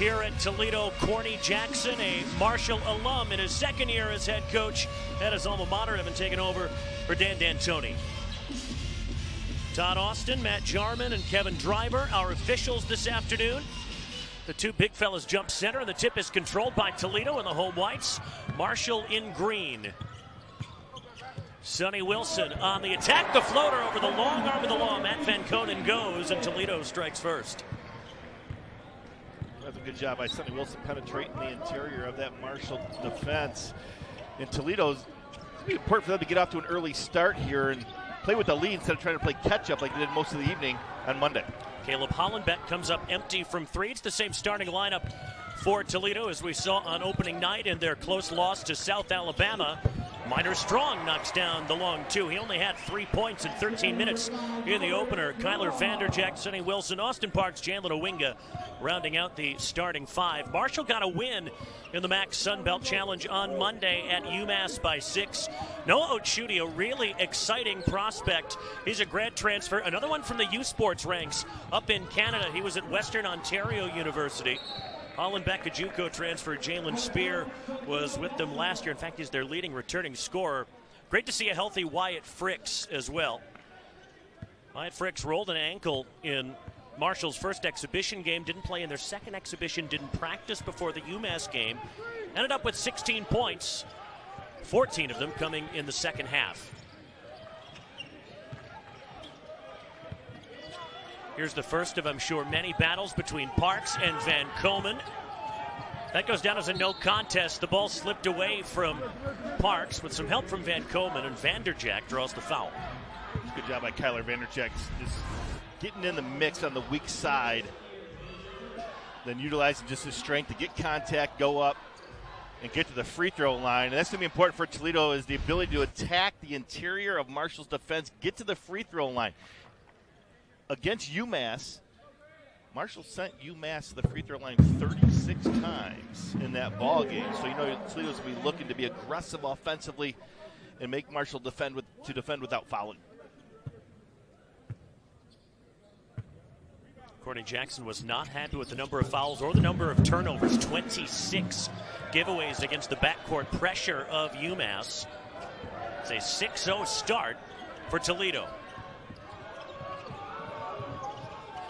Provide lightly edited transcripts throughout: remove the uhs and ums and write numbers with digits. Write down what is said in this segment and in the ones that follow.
here at Toledo. Corny Jackson, a Marshall alum in his second year as head coach at his alma mater, having taken over for Dan D'Antoni. Todd Austin, Matt Jarman, and Kevin Driver, our officials this afternoon. The two big fellas jump center, and the tip is controlled by Toledo in the home whites. Marshall in green. Sonny Wilson on the attack. The floater over the long arm of the law. Matt Van Konen goes, and Toledo strikes first. That's a good job by Sonny Wilson penetrating the interior of that Marshall defense. And Toledo's it's be important for them to get off to an early start here and play with the lead instead of trying to play catch-up like they did most of the evening on Monday. Caleb Hollenbeck comes up empty from three. It's the same starting lineup for Toledo as we saw on opening night in their close loss to South Alabama. Minor Strong knocks down the long two. He only had 3 points in 13 minutes in the opener. Kyler Vanderjagt, Sonny Wilson, Austin Parks, Jalen Owinga rounding out the starting five. Marshall got a win in the MAC Sun Belt Challenge on Monday at UMass by 6. Noah Ochuti, a really exciting prospect. He's a grad transfer. Another one from the U Sports ranks up in Canada. He was at Western Ontario University. Hollenbeck, a JUCO transfer. Jalen Spear was with them last year. In fact, he's their leading returning scorer. Great to see a healthy Wyatt Fricks as well. Wyatt Fricks rolled an ankle in Marshall's first exhibition game. Didn't play in their second exhibition. Didn't practice before the UMass game. Ended up with 16 points. 14 of them coming in the second half. Here's the first of, I'm sure, many battles between Parks and Van Komen. That goes down as a no contest. The ball slipped away from Parks with some help from Van Komen, and Vanderjagt draws the foul. Good job by Kyler Vanderjagt, just getting in the mix on the weak side, then utilizing just his strength to get contact, go up, and get to the free throw line. And that's going to be important for Toledo, is the ability to attack the interior of Marshall's defense, get to the free throw line. Against UMass, Marshall sent UMass to the free throw line 36 times in that ball game. So you know Toledo's going to be looking to be aggressive offensively and make Marshall defend without fouling. Corny Jackson was not happy with the number of fouls or the number of turnovers. 26 giveaways against the backcourt pressure of UMass. It's a 6-0 start for Toledo.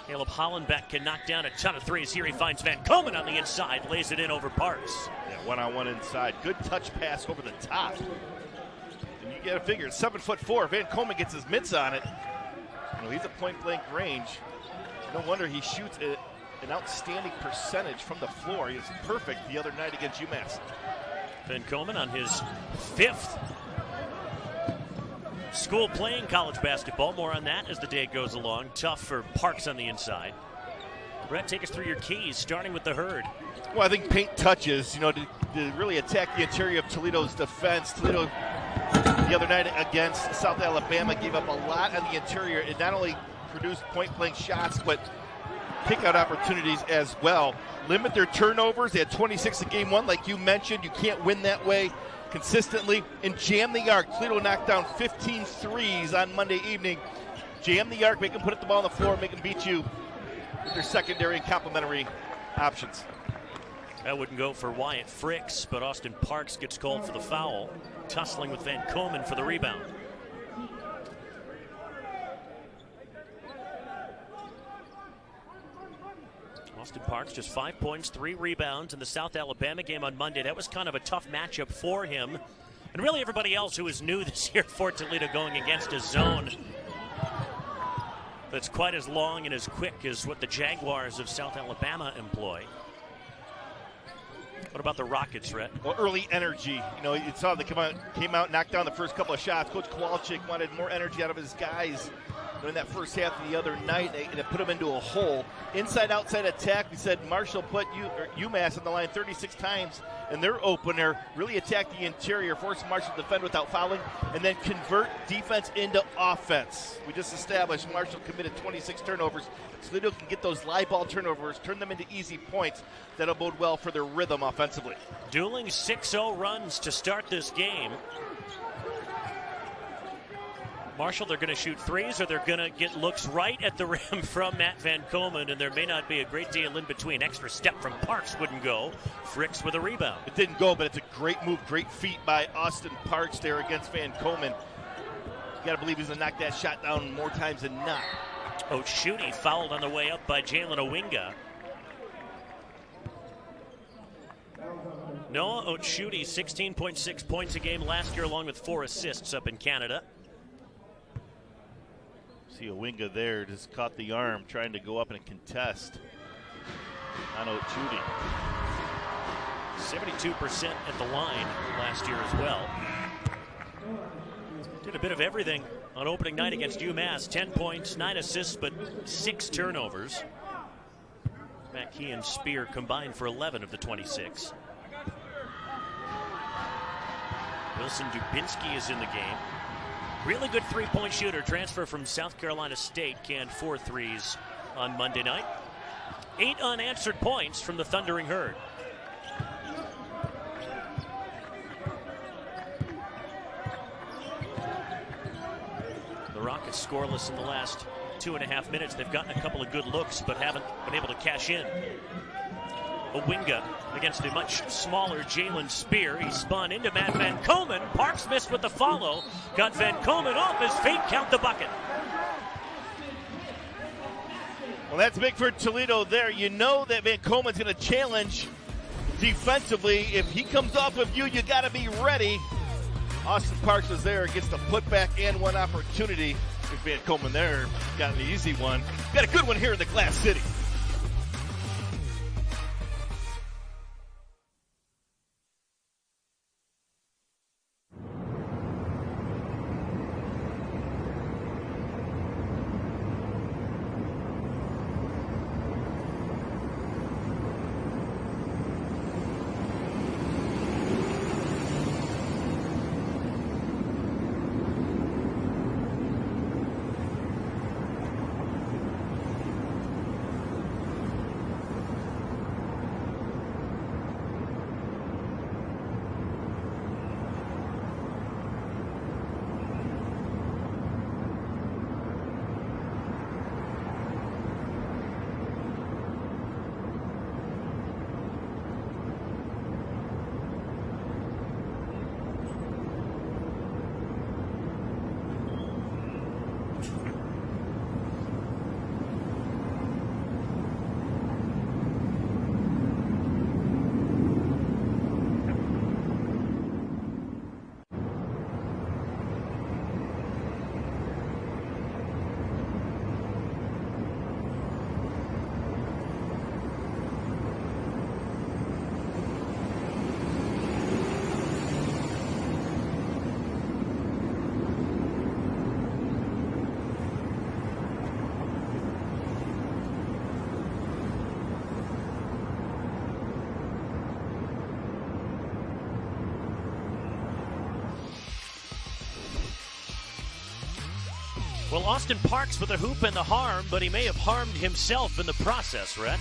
Caleb Hollenbeck can knock down a ton of threes. Here he finds Van Komen on the inside, lays it in over Parks. Yeah, one-on-one inside. Good touch pass over the top. And you got to figure, 7'4", Van Komen gets his mitts on it. You know, he's at point-blank range. No wonder he shoots an outstanding percentage from the floor. He was perfect the other night against UMass. Van Komen on his 5th school playing college basketball. More on that as the day goes along. Tough for Parks on the inside. Brett, take us through your keys, starting with the Herd. Well, I think paint touches, you know, to really attack the interior of Toledo's defense. Toledo, the other night against South Alabama, gave up a lot on the interior. It not only produced point-blank shots, but kick-out opportunities as well. Limit their turnovers. They had 26 in game one, like you mentioned. You can't win that way consistently. And jam the arc. Toledo knocked down 15 threes on Monday evening. Jam the arc, make them put the ball on the floor, make them beat you with their secondary and complementary options. That wouldn't go for Wyatt Fricks, but Austin Parks gets called for the foul. Tussling with Van Komen for the rebound. Austin Parks just 5 points, 3 rebounds in the South Alabama game on Monday. That was kind of a tough matchup for him. And really everybody else who is new this year for Toledo going against a zone that's quite as long and as quick as what the Jaguars of South Alabama employ. What about the Rockets, Rhett? Well, early energy. You know, you saw they came out, knocked down the first couple of shots. Coach Kowalczyk wanted more energy out of his guys in that first half of the other night. They put them into a hole. Inside-outside attack, we said Marshall put UMass on the line 36 times in their opener, really attack the interior, force Marshall to defend without fouling, and then convert defense into offense. We just established Marshall committed 26 turnovers. Toledo can get those live ball turnovers, turn them into easy points. That'll bode well for their rhythm offensively. Dueling 6-0 runs to start this game. Marshall, they're going to shoot threes, or they're going to get looks right at the rim from Matt Van Komen, and there may not be a great deal in between. Extra step from Parks wouldn't go. Fricks with a rebound. It didn't go, but it's a great move, great feat by Austin Parks there against Van Komen. You got to believe he's going to knock that shot down more times than not. Oshudi fouled on the way up by Jalen Owinga. Noah Oshudi, 16.6 points a game last year, along with 4 assists up in Canada. See Owinga there, just caught the arm, trying to go up and contest on Oshudi. 72% at the line last year as well. Did a bit of everything on opening night against UMass. 10 points, 9 assists, but 6 turnovers. McKee and Spear combined for 11 of the 26. Wilson Dubinsky is in the game. Really good three-point shooter. Transfer from South Carolina State. Canned 4 threes on Monday night. 8 unanswered points from the Thundering Herd. The Rockets scoreless in the last 2.5 minutes. They've gotten a couple of good looks, but haven't been able to cash in. Owinga against a much smaller Jalen Spear. He spun into Matt Van Komen. Parks missed with the follow. Got Van Komen off his feet. Count the bucket. Well, that's big for Toledo there. You know that Van Komen's going to challenge defensively. If he comes off of you, you got to be ready. Austin Parks was there, gets the putback and one opportunity. If Van Komen there got an easy one. Got a good one here in the Glass City. Well, Austin Parks with a hoop and the harm, but he may have harmed himself in the process, Rhett.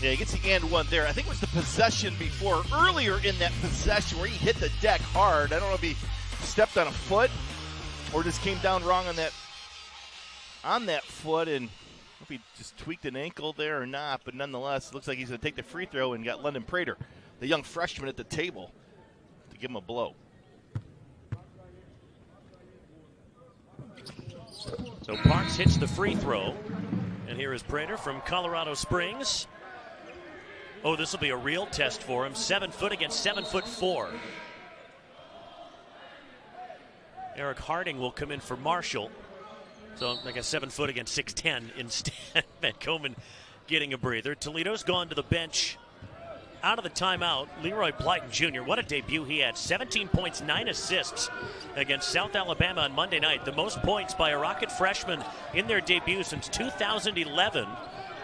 Yeah, he gets the and one there. I think it was the possession before, earlier in that possession where he hit the deck hard. I don't know if he stepped on a foot or just came down wrong on that foot, and if he just tweaked an ankle there or not, but nonetheless, it looks like he's going to take the free throw and got London Prater, the young freshman at the table, to give him a blow. So Parks hits the free throw, and here is Prater from Colorado Springs. Oh, this will be a real test for him. 7 foot against 7'4". Eric Harding will come in for Marshall. So like a 7 foot against 6'10" instead. Van Komen getting a breather. Toledo's gone to the bench out of the timeout. Leroy Blyton Jr., what a debut he had. 17 points, 9 assists against South Alabama on Monday night. The most points by a Rocket freshman in their debut since 2011.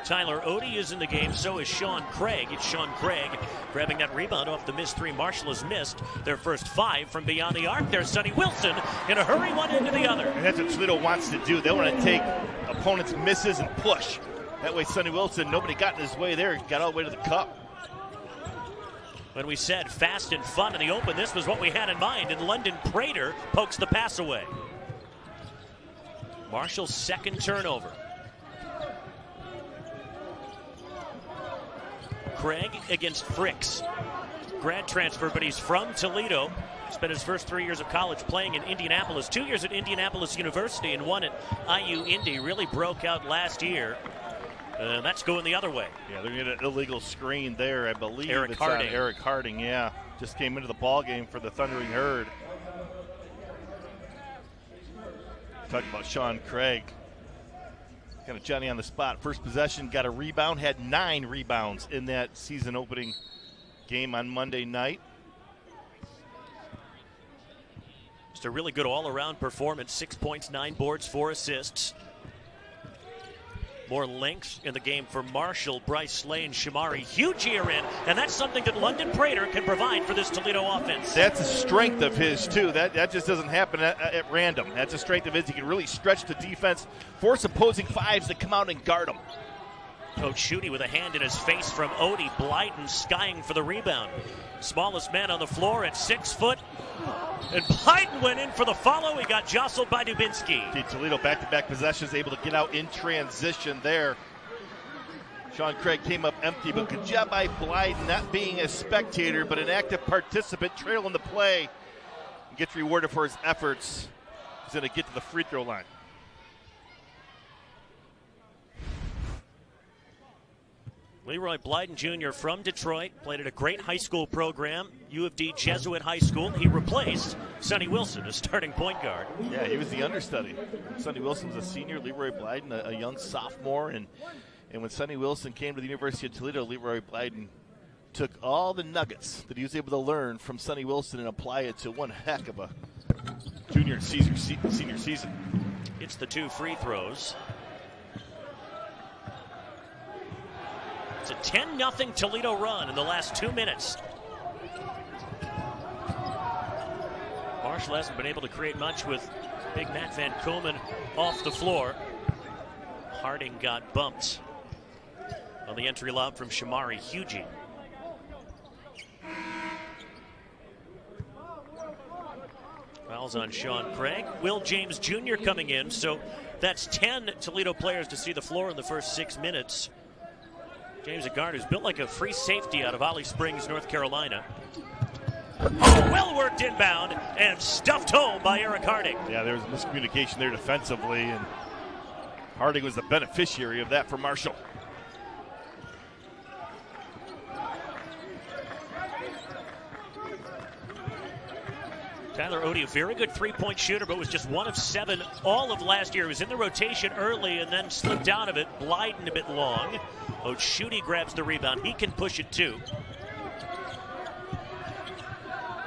Tyler Odie is in the game, so is Sean Craig. It's Sean Craig grabbing that rebound off the missed three. Marshall has missed their first 5 from beyond the arc. There's Sonny Wilson in a hurry, one into the other. And that's what Toledo wants to do. They want to take opponents' misses and push. That way Sonny Wilson, nobody got in his way there, got all the way to the cup. When we said fast and fun in the open, this was what we had in mind, and London Prater pokes the pass away. Marshall's second turnover. Craig against Fricks. Grad transfer, but he's from Toledo. Spent his first 3 years of college playing in Indianapolis, 2 years at Indianapolis University, and one at IU Indy. Really broke out last year. That's going the other way. Yeah, they're going to get an illegal screen there, I believe. Eric Harding. On Eric Harding, yeah. Just came into the ball game for the Thundering Herd. Talking about Sean Craig. Kind of Johnny on the spot. First possession, got a rebound, had 9 rebounds in that season opening game on Monday night. Just a really good all-around performance. 6 points, 9 boards, 4 assists. More length in the game for Marshall, Bryce Slay, and Shamari. Huge year in, and that's something that London Prater can provide for this Toledo offense. That's a strength of his, too. That just doesn't happen at random. That's a strength of his. He can really stretch the defense, force opposing fives to come out and guard him. Coach Schutte with a hand in his face from Odie. Blyden skying for the rebound. Smallest man on the floor at 6 foot. And Blyden went in for the follow. He got jostled by Dubinsky. Toledo back-to-back possessions, able to get out in transition there. Sean Craig came up empty, but good job by Blyden, not being a spectator, but an active participant, trailing the play. And gets rewarded for his efforts. He's going to get to the free throw line. Leroy Blyden Jr. from Detroit, played at a great high school program, U of D Jesuit High School. He replaced Sonny Wilson as starting point guard. Yeah, he was the understudy. Sonny Wilson was a senior, Leroy Blyden a young sophomore, and when Sonny Wilson came to the University of Toledo, Leroy Blyden took all the nuggets that he was able to learn from Sonny Wilson and apply it to one heck of a junior and senior season. It's the 2 free throws. It's a 10-0 Toledo run in the last 2 minutes. Marshall hasn't been able to create much with big Matt Van Komen off the floor. Harding got bumped on the entry lob from Shamari Hugie. Fouls on Sean Craig. Will James Jr. coming in, so that's 10 Toledo players to see the floor in the first 6 minutes. James, a guard who's built like a free safety out of Holly Springs, North Carolina. Oh, well worked inbound and stuffed home by Eric Harding. Yeah, there was miscommunication there defensively, and Harding was the beneficiary of that for Marshall. Tyler Odie, a very good three-point shooter, but was just 1 of 7 all of last year. He was in the rotation early and then slipped out of it. Blyden a bit long. Schutte grabs the rebound. He can push it too.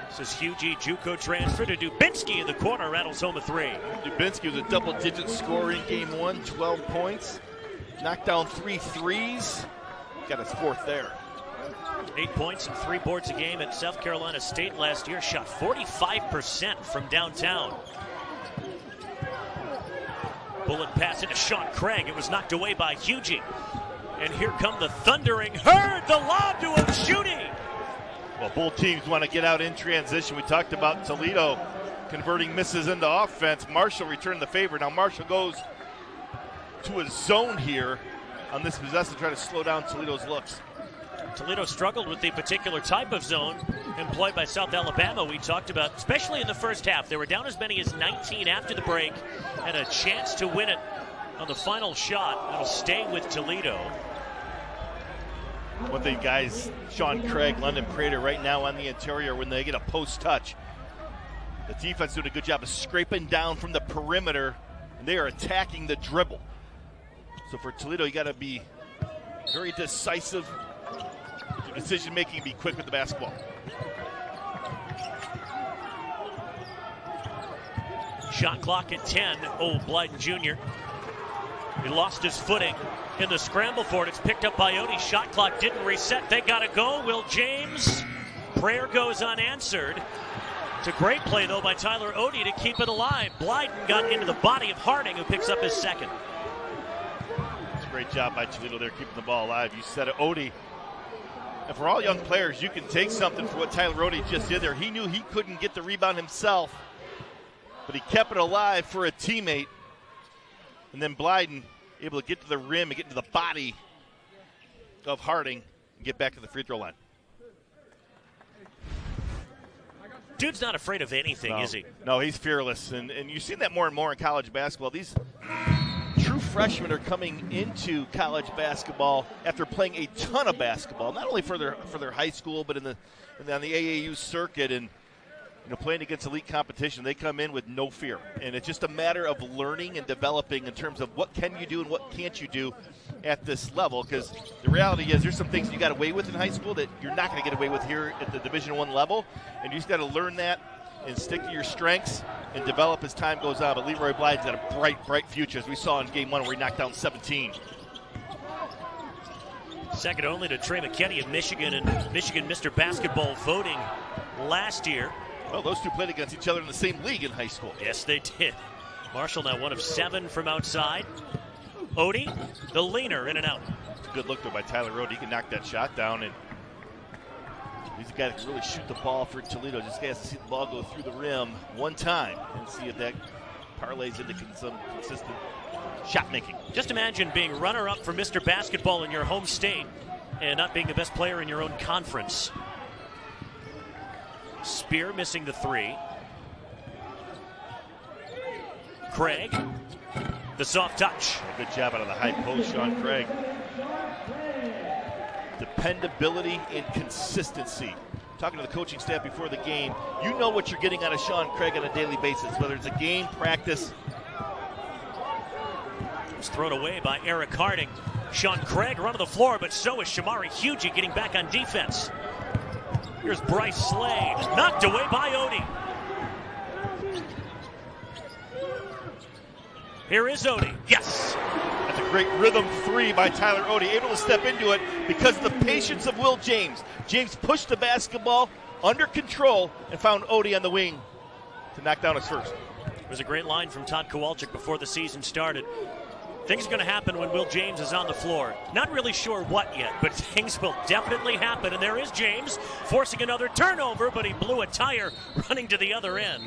This is Hugie, JUCO transfer to Dubinsky in the corner, rattles home a 3. Dubinsky was a double-digit scorer in game 1, 12 points. Knocked down 3 threes. Got his 4th there. 8 points and 3 boards a game at South Carolina State last year. Shot 45% from downtown. Bullet pass into Sean Craig. It was knocked away by Hugie. And here come the Thundering Herd. The lob to Schutte. Well, both teams want to get out in transition. We talked about Toledo converting misses into offense. Marshall returned the favor. Now Marshall goes to a zone here on this possession to try to slow down Toledo's looks. Toledo struggled with the particular type of zone employed by South Alabama we talked about, especially in the first half. They were down as many as 19 after the break, had a chance to win it on the final shot. That'll stay with Toledo. One thing, guys, Sean Craig, London Prater right now on the interior when they get a post touch. The defense doing a good job of scraping down from the perimeter, and they are attacking the dribble. So for Toledo, you got to be very decisive. Decision making, be quick with the basketball. Shot clock at 10. Blyden Jr. He lost his footing in the scramble for it. It's picked up by Odie. Shot clock didn't reset. They got to go. Will James. Prayer goes unanswered. It's a great play, though, by Tyler Odie to keep it alive. Blyden got into the body of Harding, who picks up his 2nd. It's a great job by Toledo there, keeping the ball alive. You said it, Odie. And for all young players, you can take something for what Tyler Rohde just did there. He knew he couldn't get the rebound himself, but he kept it alive for a teammate. And then Blyden able to get to the rim and get to the body of Harding and get back to the free throw line. Dude's not afraid of anything, is he? No, he's fearless. And you've seen that more and more in college basketball. These true freshmen are coming into college basketball after playing a ton of basketball, not only for their high school, but on the AAU circuit, and playing against elite competition. They come in with no fear, and it's just a matter of learning and developing in terms of what can you do and what can't you do at this level, because the reality is there's some things you got away with in high school that you're not going to get away with here at the Division I level, and you just got to learn that and stick to your strengths and develop as time goes on. But Leroy Blyden's got a bright future, as we saw in Game 1 where he knocked down 17. Second only to Trey McKinney of Michigan, and Michigan Mr. Basketball voting last year. Well, those two played against each other in the same league in high school. Yes, they did. Marshall now 1 of 7 from outside. Odie, the leaner, in and out. It's a good look there by Tyler Rohde. He can knock that shot down, and he's a guy that can really shoot the ball for Toledo. Just has to see the ball go through the rim one time and see if that parlays into some consistent shot making. Just imagine being runner-up for Mr. Basketball in your home state and not being the best player in your own conference. Spear missing the 3. Craig, the soft touch. Good job out of the high post, Sean Craig. Dependability and consistency. Talking to the coaching staff before the game, you know what you're getting out of Sean Craig on a daily basis, whether it's a game, practice. It's thrown away by Eric Harding. Sean Craig running the floor, but so is Shamari Hugie getting back on defense. Here's Bryce Slade, knocked away by Odie. Here is Odie, yes! That's a great rhythm 3 by Tyler Odie, able to step into it because of the patience of Will James. James pushed the basketball under control and found Odie on the wing to knock down his first. It was a great line from Todd Kowalczyk before the season started. Things are going to happen when Will James is on the floor. Not really sure what yet, but things will definitely happen. And there is James forcing another turnover, but he blew a tire running to the other end.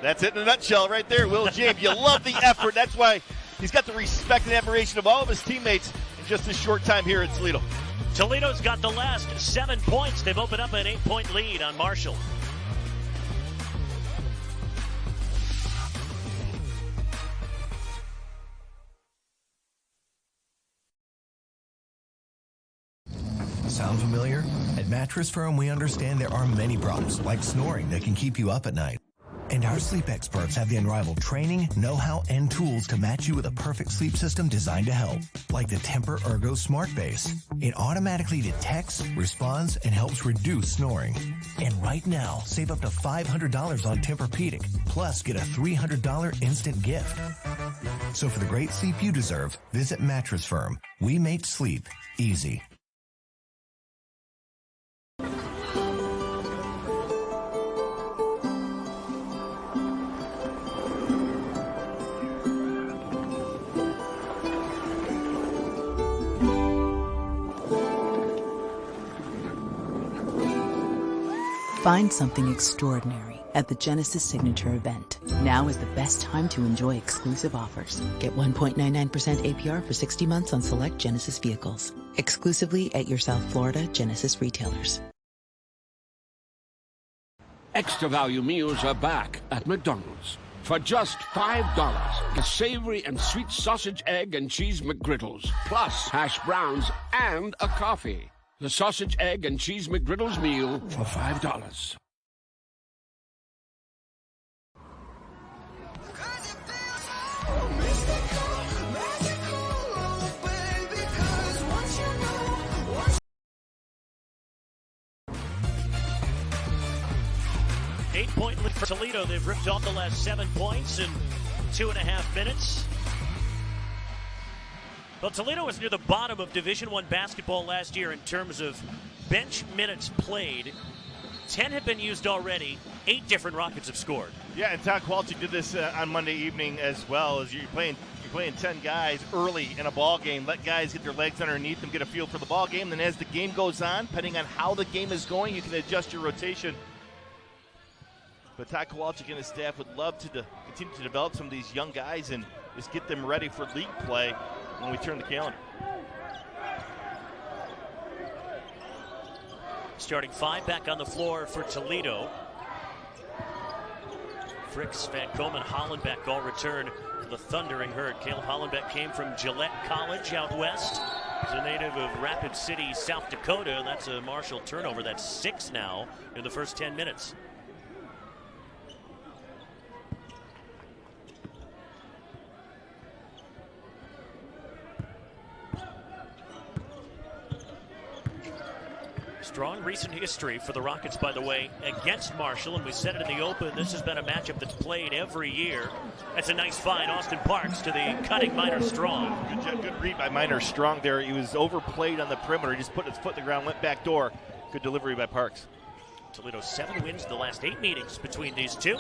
That's it in a nutshell right there, Will James. You love the effort. That's why he's got the respect and admiration of all of his teammates in just this short time here at Toledo. Toledo's got the last 7 points. They've opened up an 8-point lead on Marshall. Sound familiar? At Mattress Firm, we understand there are many problems, like snoring, that can keep you up at night. And our sleep experts have the unrivaled training, know-how, and tools to match you with a perfect sleep system designed to help. Like the Temper Ergo Smart Base. It automatically detects, responds, and helps reduce snoring. And right now, save up to $500 on Tempur-Pedic, plus get a $300 instant gift. So for the great sleep you deserve, visit Mattress Firm. We make sleep easy. Find something extraordinary at the Genesis Signature event. Now is the best time to enjoy exclusive offers. Get 1.99% APR for 60 months on select Genesis vehicles. Exclusively at your South Florida Genesis retailers. Extra value meals are back at McDonald's. For just $5, the savory and sweet sausage, egg, and cheese McGriddles, plus hash browns and a coffee. The sausage, egg, and cheese McGriddles meal for $5. Eight-point lead for Toledo. They've ripped off the last 7 points in 2.5 minutes. Well, Toledo was near the bottom of Division I basketball last year in terms of bench minutes played. 10 have been used already. 8 different Rockets have scored. Yeah, and Todd Kowalczyk did this on Monday evening as well. As you're playing playing 10 guys early in a ball game. Let guys get their legs underneath them, get a feel for the ball game. Then as the game goes on, depending on how the game is going, you can adjust your rotation. But Todd Kowalczyk and his staff would love to continue to develop some of these young guys and just get them ready for league play when we turn the calendar. Starting five back on the floor for Toledo. Fricks, Van Komen, Hollenbeck all return for the Thundering Herd. Caleb Hollenbeck came from Gillette College out west. He's a native of Rapid City, South Dakota, and that's a Marshall turnover. That's 6 now in the first 10 minutes. Strong recent history for the Rockets, by the way, against Marshall, and we said it in the open. This has been a matchup that's played every year. That's a nice find, Austin Parks to the cutting Minor Strong. Good read by Minor Strong there. He was overplayed on the perimeter. He just put his foot in the ground, went back door. Good delivery by Parks. Toledo 7 wins the last 8 meetings between these two.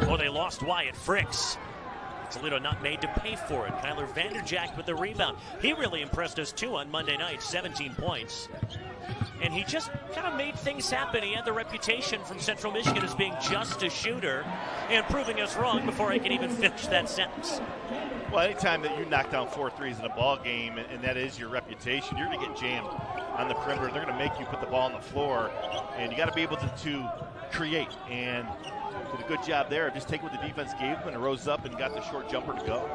Oh, they lost Wyatt Fricks. Toledo not made to pay for it. Kyler Vanderjagt with the rebound. He really impressed us too on Monday night, 17 points. And he just kind of made things happen. He had the reputation from Central Michigan as being just a shooter and proving us wrong before I could even finish that sentence. Well, anytime that you knock down 4 threes in a ball game, and that is your reputation, you're going to get jammed on the perimeter. They're going to make you put the ball on the floor, and you got to be able to create. And did a good job there of just taking what the defense gave him and rose up and got the short jumper to go.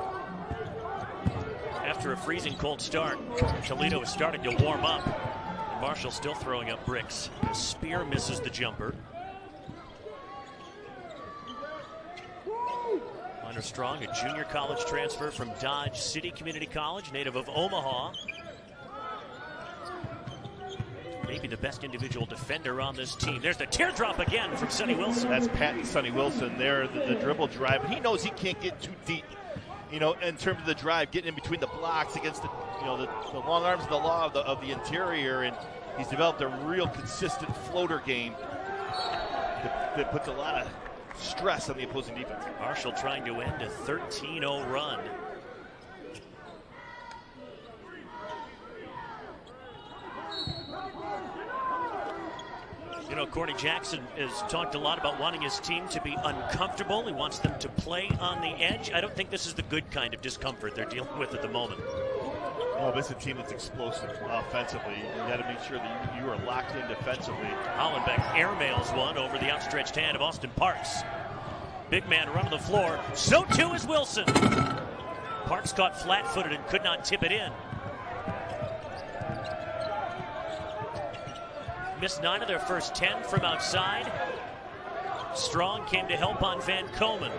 After a freezing cold start, Toledo is starting to warm up. Marshall still throwing up bricks. Spear misses the jumper. Minor Strong, a junior college transfer from Dodge City Community College, native of Omaha. Maybe the best individual defender on this team. There's the teardrop again from Sonny Wilson. That's Pat and Sonny Wilson there, the dribble drive. But he knows he can't get too deep, you know, in terms of the drive, getting in between the blocks against the, you know, the long arms of the law of the interior, and he's developed a real consistent floater game that puts a lot of stress on the opposing defense. Marshall trying to end a 13-0 run. You know, Corey Jackson has talked a lot about wanting his team to be uncomfortable. He wants them to play on the edge. I don't think this is the good kind of discomfort they're dealing with at the moment. Well, this is a team that's explosive offensively. You got to make sure that you are locked in defensively. Hollenbeck airmails one over the outstretched hand of Austin Parks. Big man running the floor. So too is Wilson. Parks caught flat-footed and could not tip it in. Missed 9 of their first 10 from outside. Strong came to help on Van Komen.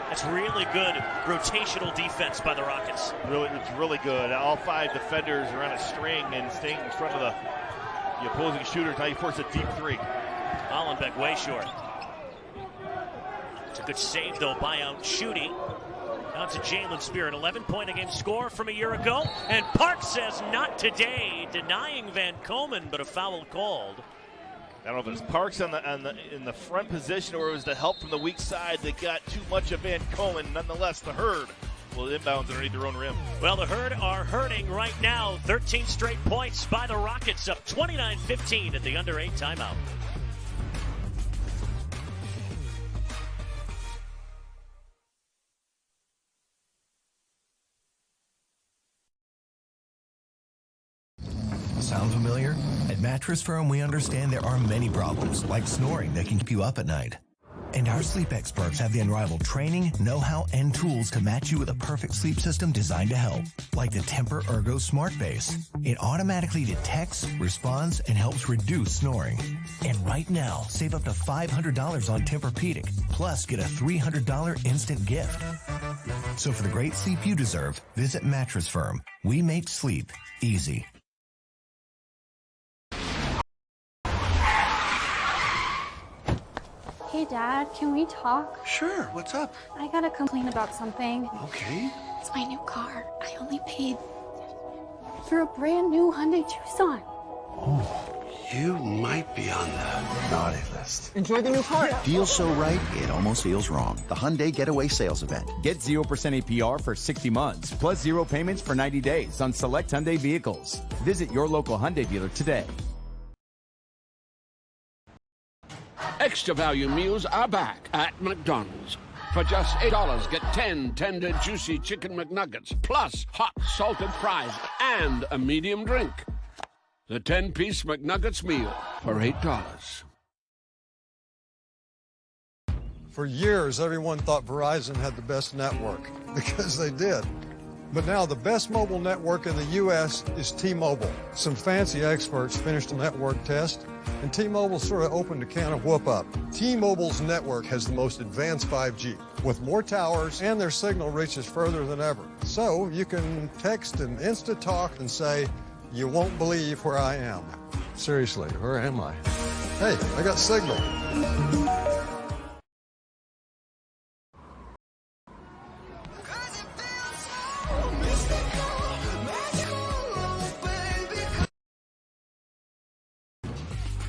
That's really good rotational defense by the Rockets. It's really good. All 5 defenders are on a string and staying in front of the opposing shooters. Now you force a deep 3. Hollenbeck way short. It's a good save though by out Schutte. Now to Jalen Spear, an 11-point-a-game score from a year ago. And Parks says not today, denying Van Komen, but a foul called. I don't know if it was Parks in the front position or it was the help from the weak side that got too much of Van Komen. Nonetheless, the Herd will inbounds underneath their own rim. Well, the Herd are hurting right now. 13 straight points by the Rockets, up 29-15 at the under 8 timeout. Sound familiar? At Mattress Firm, we understand there are many problems, like snoring, that can keep you up at night. And our sleep experts have the unrivaled training, know-how, and tools to match you with a perfect sleep system designed to help. Like the Temper Ergo Smart Base. It automatically detects, responds, and helps reduce snoring. And right now, save up to $500 on Tempur-Pedic, plus get a $300 instant gift. So for the great sleep you deserve, visit Mattress Firm. We make sleep easy. Hey, Dad, can we talk? Sure, what's up? I gotta complain about something. Okay. It's my new car. I only paid for a brand new Hyundai Tucson. Oh, You might be on the naughty list. Enjoy the new car. Feels so right, it almost feels wrong. The Hyundai Getaway Sales Event. Get 0% APR for 60 months, plus 0 payments for 90 days on select Hyundai vehicles. Visit your local Hyundai dealer today. Extra value meals are back at McDonald's. For just $8, get 10 tender, juicy chicken McNuggets, plus hot salted fries and a medium drink. The 10-piece McNuggets meal for $8. For years, everyone thought Verizon had the best network, because they did. But now the best mobile network in the U.S. is T-Mobile. Some fancy experts finished a network test, and T-Mobile sort of opened a can of whoop-up. T-Mobile's network has the most advanced 5G, with more towers, and their signal reaches further than ever. So you can text and Insta-talk and say, "You won't believe where I am." Seriously, where am I? Hey, I got signal.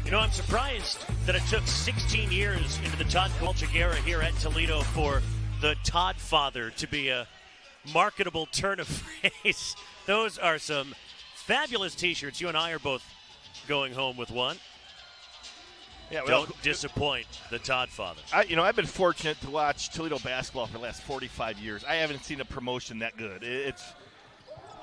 You know, I'm surprised that it took 16 years into the Todd Kowalczyk era here at Toledo for the Todd father to be a marketable turn of phrase. Those are some fabulous T-shirts. You and I are both going home with one. Yeah, well, don't disappoint the Todd father. I've been fortunate to watch Toledo basketball for the last 45 years. I haven't seen a promotion that good. It's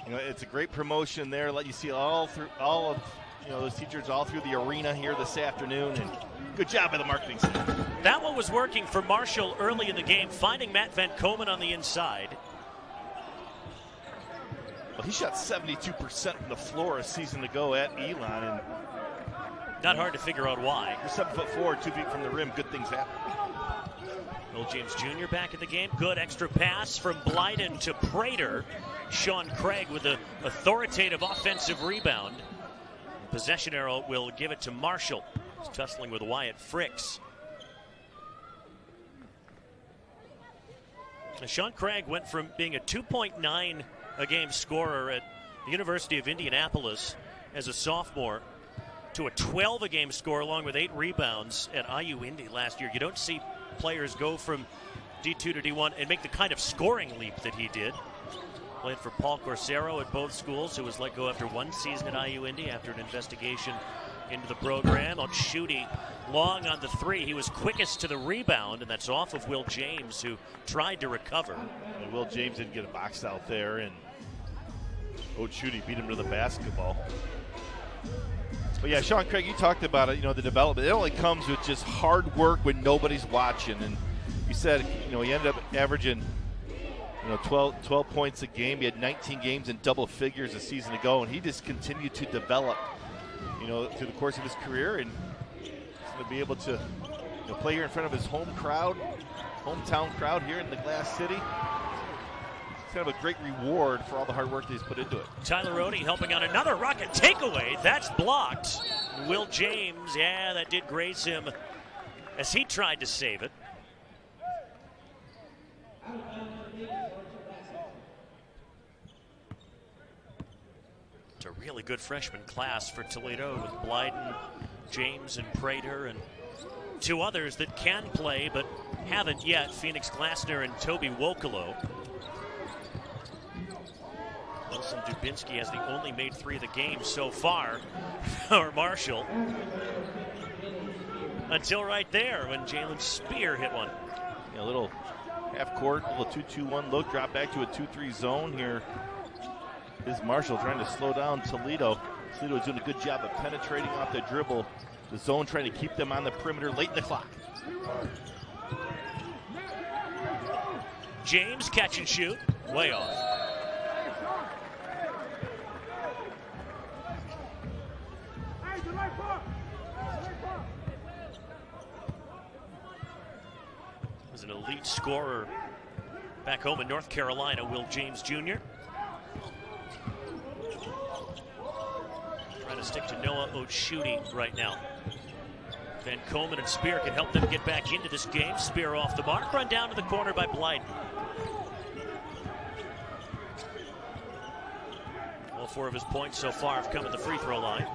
a great promotion there. Let you see all of those teachers all through the arena here this afternoon, and good job by the marketing staff. That one was working for Marshall early in the game, finding Matt Van Komen on the inside. Well, he shot 72% from the floor a season ago at Elon, and not hard to figure out why. You're 7'4", 2 feet from the rim. Good things happen. Will James Jr. back in the game. Good extra pass from Blyden to Prater. Sean Craig with an authoritative offensive rebound. Possession arrow will give it to Marshall. He's tussling with Wyatt Fricks. Now, Sean Craig went from being a 2.9 a game scorer at the University of Indianapolis as a sophomore to a 12 a game scorer along with 8 rebounds at IU Indy last year. You don't see players go from D2 to D1 and make the kind of scoring leap that he did. Played for Paul Corsaro at both schools, who was let go after one season at IU Indy after an investigation into the program. Otshuti long on the three. He was quickest to the rebound, and that's off of Will James, who tried to recover. And Will James didn't get a box out there, and Otshuti beat him to the basketball. But yeah, Sean Craig, you talked about it, the development. It only comes with just hard work when nobody's watching. And you said, he ended up averaging 12 points a game. He had 19 games in double figures a season ago, and he just continued to develop, through the course of his career, and he's going to be able to play here in front of his hometown crowd here in the Glass City. It's kind of a great reward for all the hard work that he's put into it. Tyler Odie helping on another rocket takeaway. That's blocked. Will James, that did graze him as he tried to save it. It's a really good freshman class for Toledo with Blyden, James, and Prater, and 2 others that can play but haven't yet, Phoenix Glasner and Toby Wokolo. Wilson Dubinsky has the only made 3 of the game so far for Marshall. Until right there when Jalen Spear hit one. A little half court, a little 2-2-1 look, drop back to a 2-3 zone here. Is Marshall trying to slow down Toledo. Toledo is doing a good job of penetrating off the dribble. The zone trying to keep them on the perimeter late in the clock. James catch and shoot, way off. Was an elite scorer back home in North Carolina, Will James Jr. Trying to stick to Noah Otshuti right now. Van Komen and Spear can help them get back into this game. Spear off the mark, run down to the corner by Blyden. All 4 of his points so far have come at the free throw line.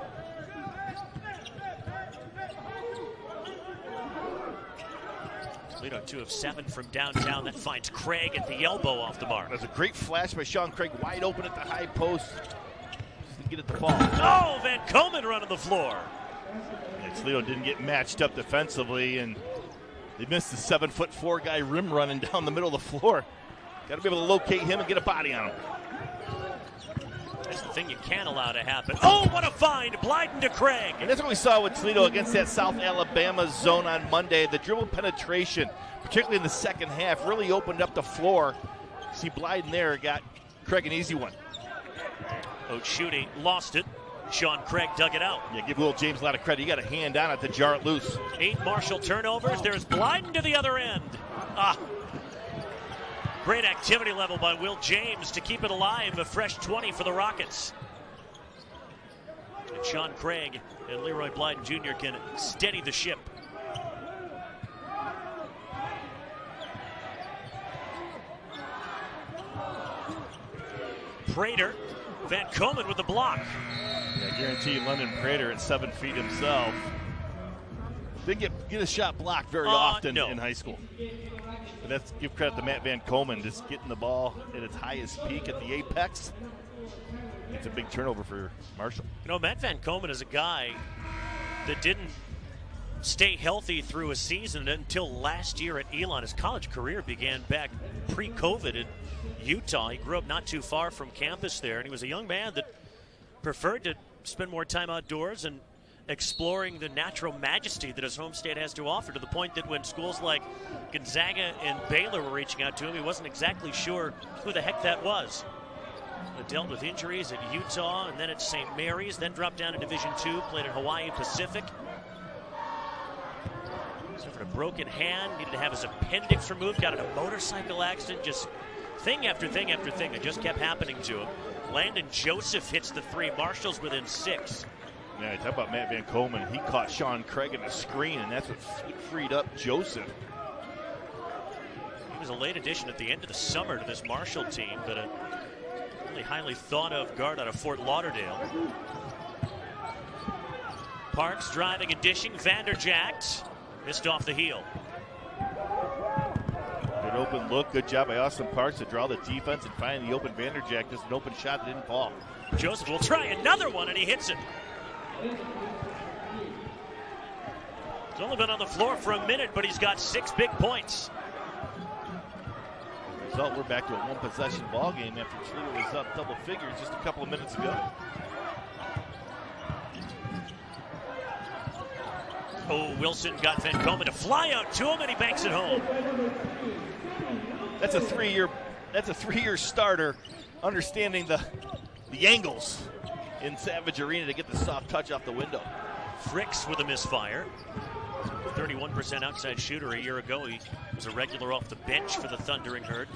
Toledo 2 of 7 from downtown. That finds Craig at the elbow off the mark. That's a great flash by Sean Craig, wide open at the high post. Just to get it to fall. Oh, Van Komen running the floor. And Toledo didn't get matched up defensively, and they missed the 7'4" guy rim running down the middle of the floor. Got to be able to locate him and get a body on him. That's the thing you can't allow to happen. Oh, what a find! Blyden to Craig. And that's what we saw with Toledo against that South Alabama zone on Monday. The dribble penetration, particularly in the second half, really opened up the floor. See Blyden there, got Craig an easy one. Oshudi lost it. Sean Craig dug it out. Yeah, give Will James a lot of credit. You got a hand on it to jar it loose. 8 Marshall turnovers. There's Blyden to the other end. Great activity level by Will James to keep it alive. A fresh 20 for the Rockets. And Sean Craig and Leroy Blyden Jr. can steady the ship. Prater, Van Komen with the block. I guarantee you London Prater at 7 feet himself didn't get a shot blocked very often in high school. But that's give credit to Matt Van Komen, just getting the ball at its highest peak at the apex. It's a big turnover for Marshall. You know, Matt Van Komen is a guy that didn't stay healthy through a season until last year at Elon. His college career began back pre-COVID in Utah. He grew up not too far from campus there, and he was a young man that preferred to spend more time outdoors and exploring the natural majesty that his home state has to offer, to the point that when schools like Gonzaga and Baylor were reaching out to him, he wasn't exactly sure who the heck that was. He dealt with injuries at Utah and then at St. Mary's, then dropped down to Division II, played at Hawaii Pacific. Suffered a broken hand, needed to have his appendix removed, got in a motorcycle accident, just thing after thing after thing that just kept happening to him. Landon Joseph hits the 3, Marshall's within 6. Yeah, talk about Matt Van Komen. He caught Sean Craig in the screen, and that's what freed up Joseph. He was a late addition at the end of the summer to this Marshall team, but a really highly thought of guard out of Fort Lauderdale. Parks driving and dishing. Vanderjagt missed off the heel. Good open look. Good job by Austin Parks to draw the defense and find the open Vanderjagt. Just an open shot that didn't fall. Joseph will try another one, and he hits it. He's only been on the floor for a minute, but he's got 6 big points. Result, we're back to a one-possession ball game after Toledo was up double figures just a couple of minutes ago. Oh, Wilson got Van Komen to fly out to him, and he banks it home. That's a three-year starter, understanding the angles in Savage Arena to get the soft touch off the window. Fricks with a misfire. 31% outside shooter a year ago. He was a regular off the bench for the Thundering Herd.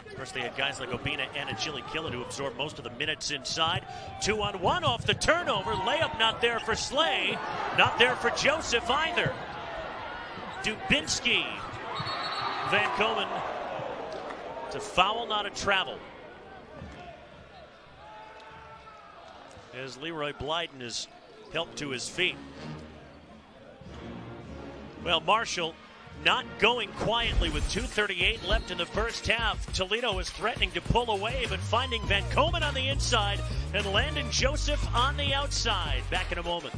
Of course, they had guys like Obina and Achille Killa to absorb most of the minutes inside. 2-on-1 off the turnover. Layup not there for Slay. Not there for Joseph either. Dubinsky. Van Komen. It's a foul, not a travel. As Leroy Blyden is helped to his feet. Well, Marshall not going quietly with 2:38 left in the first half. Toledo is threatening to pull away, but finding Van Komen on the inside and Landon Joseph on the outside. Back in a moment.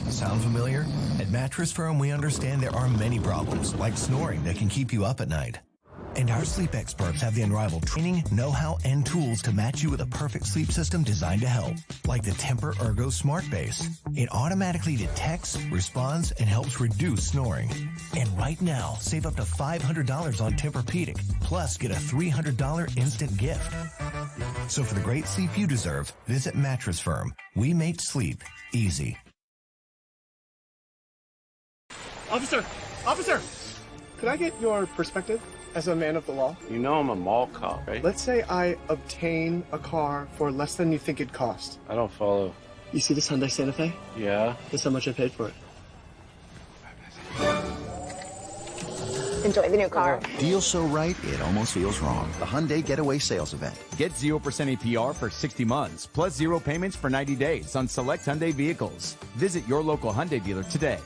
Sound familiar? At Mattress Firm, we understand there are many problems, like snoring, that can keep you up at night. And our sleep experts have the unrivaled training, know-how, and tools to match you with a perfect sleep system designed to help. Like the Temper Ergo Smart Base. It automatically detects, responds, and helps reduce snoring. And right now, save up to $500 on Tempur-Pedic, plus get a $300 instant gift. So for the great sleep you deserve, visit Mattress Firm. We make sleep easy. Officer, could I get your perspective as a man of the law? You know I'm a mall cop, right? Let's say I obtain a car for less than you think it cost. I don't follow. You see this Hyundai Santa Fe? Yeah. Guess how much I paid for it? Enjoy the new car. Deal so right, it almost feels wrong. The Hyundai Getaway Sales Event. Get 0% APR for 60 months, plus 0 payments for 90 days on select Hyundai vehicles. Visit your local Hyundai dealer today.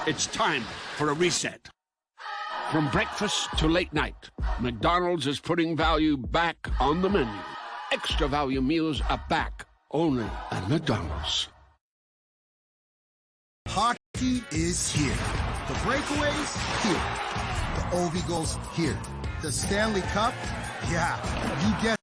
It's time for a reset. From breakfast to late night, McDonald's is putting value back on the menu. Extra value meals are back only at McDonald's. Hockey is here. The breakaways, here. The Old Eagles, here. The Stanley Cup, yeah, you guessed.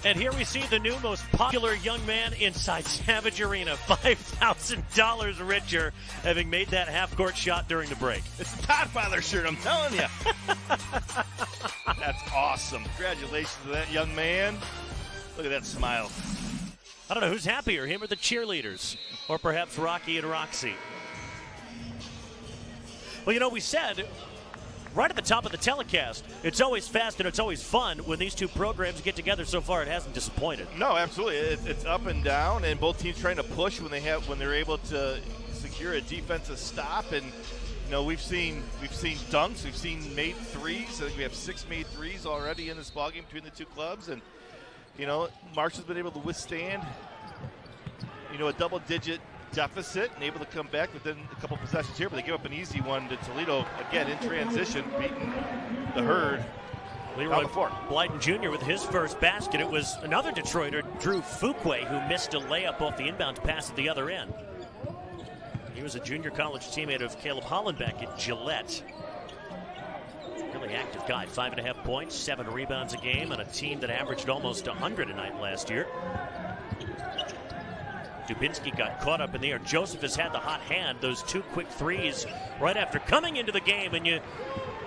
And here we see the new most popular young man inside Savage Arena, $5,000 richer, having made that half-court shot during the break. It's the Godfather shirt, I'm telling you. That's awesome. Congratulations to that young man. Look at that smile. I don't know who's happier, him or the cheerleaders, or perhaps Rocky and Roxy. Well, you know, we said right at the top of the telecast, it's always fast and it's always fun when these two programs get together. So far, it hasn't disappointed. No, absolutely. It's up and down, and both teams trying to push when they're able to secure a defensive stop. And you know, we've seen dunks, we've seen made threes. I think we have 6 made threes already in this ballgame between the two clubs. And you know, Marshall's been able to withstand, you know, a double-digit deficit and able to come back within a couple possessions here, but they give up an easy one to Toledo, again, in transition, beating the Herd. Leroy Blyden Jr. with his first basket. It was another Detroiter, Drew Fuquay, who missed a layup off the inbound pass at the other end. He was a junior college teammate of Caleb Hollenbeck at Gillette. Really active guy, 5.5 points, 7 rebounds a game, on a team that averaged almost 100 a night last year. Dubinsky got caught up in the air. Joseph has had the hot hand, those 2 quick threes right after coming into the game, and you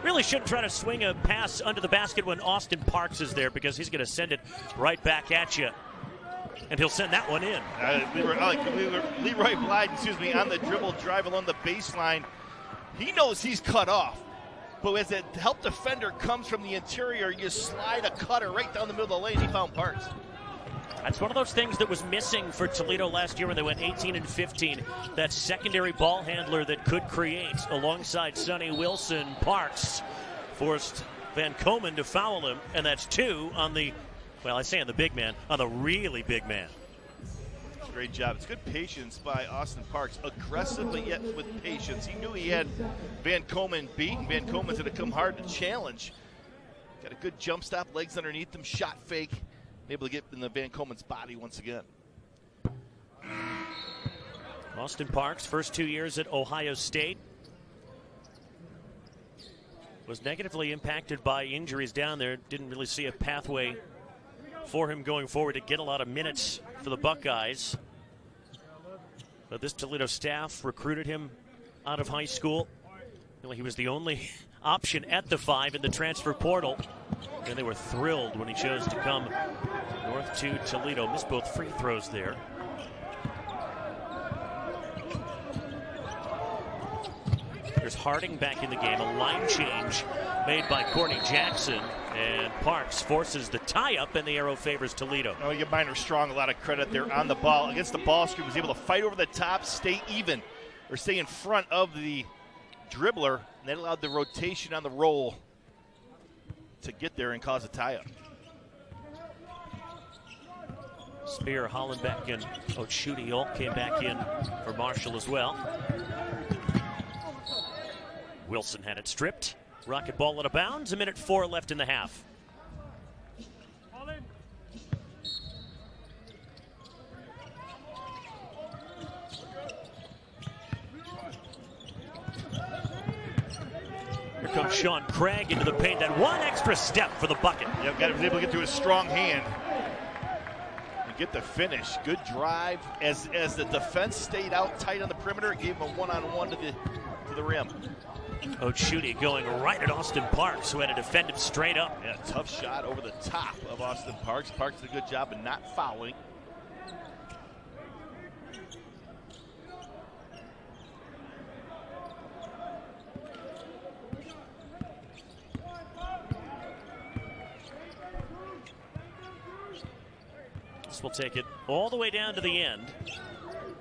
really shouldn't try to swing a pass under the basket when Austin Parks is there, because he's going to send it right back at you, and he'll send that one in. Leroy Blyden, on the dribble drive along the baseline. He knows he's cut off, but as a help defender comes from the interior, you slide a cutter right down the middle of the lane. He found Parks. That's one of those things that was missing for Toledo last year when they went 18-15. That secondary ball handler that could create alongside Sonny Wilson. Parks forced Van Komen to foul him, and that's 2 on the, well, I say on the big man, on the really big man. Great job. It's good patience by Austin Parks. Aggressive, but yet with patience. He knew he had Van Komen beaten. Van Komen's going to come hard to challenge. Got a good jump stop, legs underneath him, shot fake. Able to get in the Van Komen's body once again. Austin Parks, first 2 years at Ohio State, was negatively impacted by injuries down there. Didn't really see a pathway for him going forward to get a lot of minutes for the Buckeyes. But this Toledo staff recruited him out of high school. He was the only option at the 5 in the transfer portal, and they were thrilled when he chose to come north to Toledo. Missed both free throws there. There's Harding back in the game. A line change made by Courtney Jackson, and Parks forces the tie-up, and the arrow favors Toledo. You give Minor Strong a lot of credit there on the ball. Against the ball screen, was able to fight over the top, stay even, or stay in front of the dribbler, and that allowed the rotation on the roll to get there and cause a tie-up. Spear, Hollenbeck, and Ochuti all came back in for Marshall as well. Wilson had it stripped. Rocket ball out of bounds. 1:04 left in the half. Here comes Sean Craig into the paint. That one extra step for the bucket. Yep, was able to get to his strong hand and get the finish. Good drive. As the defense stayed out tight on the perimeter, it gave him a one-on-one to the rim. Ochuti going right at Austin Parks, who had to defend him straight up. Yeah, tough shot over the top of Austin Parks. Parks did a good job of not fouling. This will take it all the way down to the end.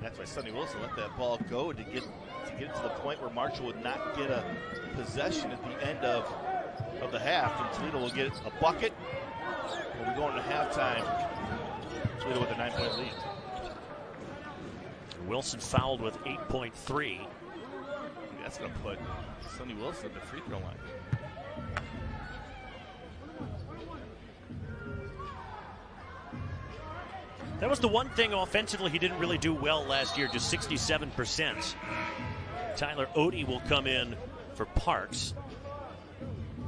That's why Sonny Wilson let that ball go to get it to the point where Marshall would not get a possession at the end of the half, and Toledo will get a bucket. We'll be going to halftime. Toledo with a 9-point lead. Wilson fouled with 8.3. That's going to put Sonny Wilson at the free throw line. That was the one thing offensively he didn't really do well last year, just 67%. Tyler Odie will come in for Parks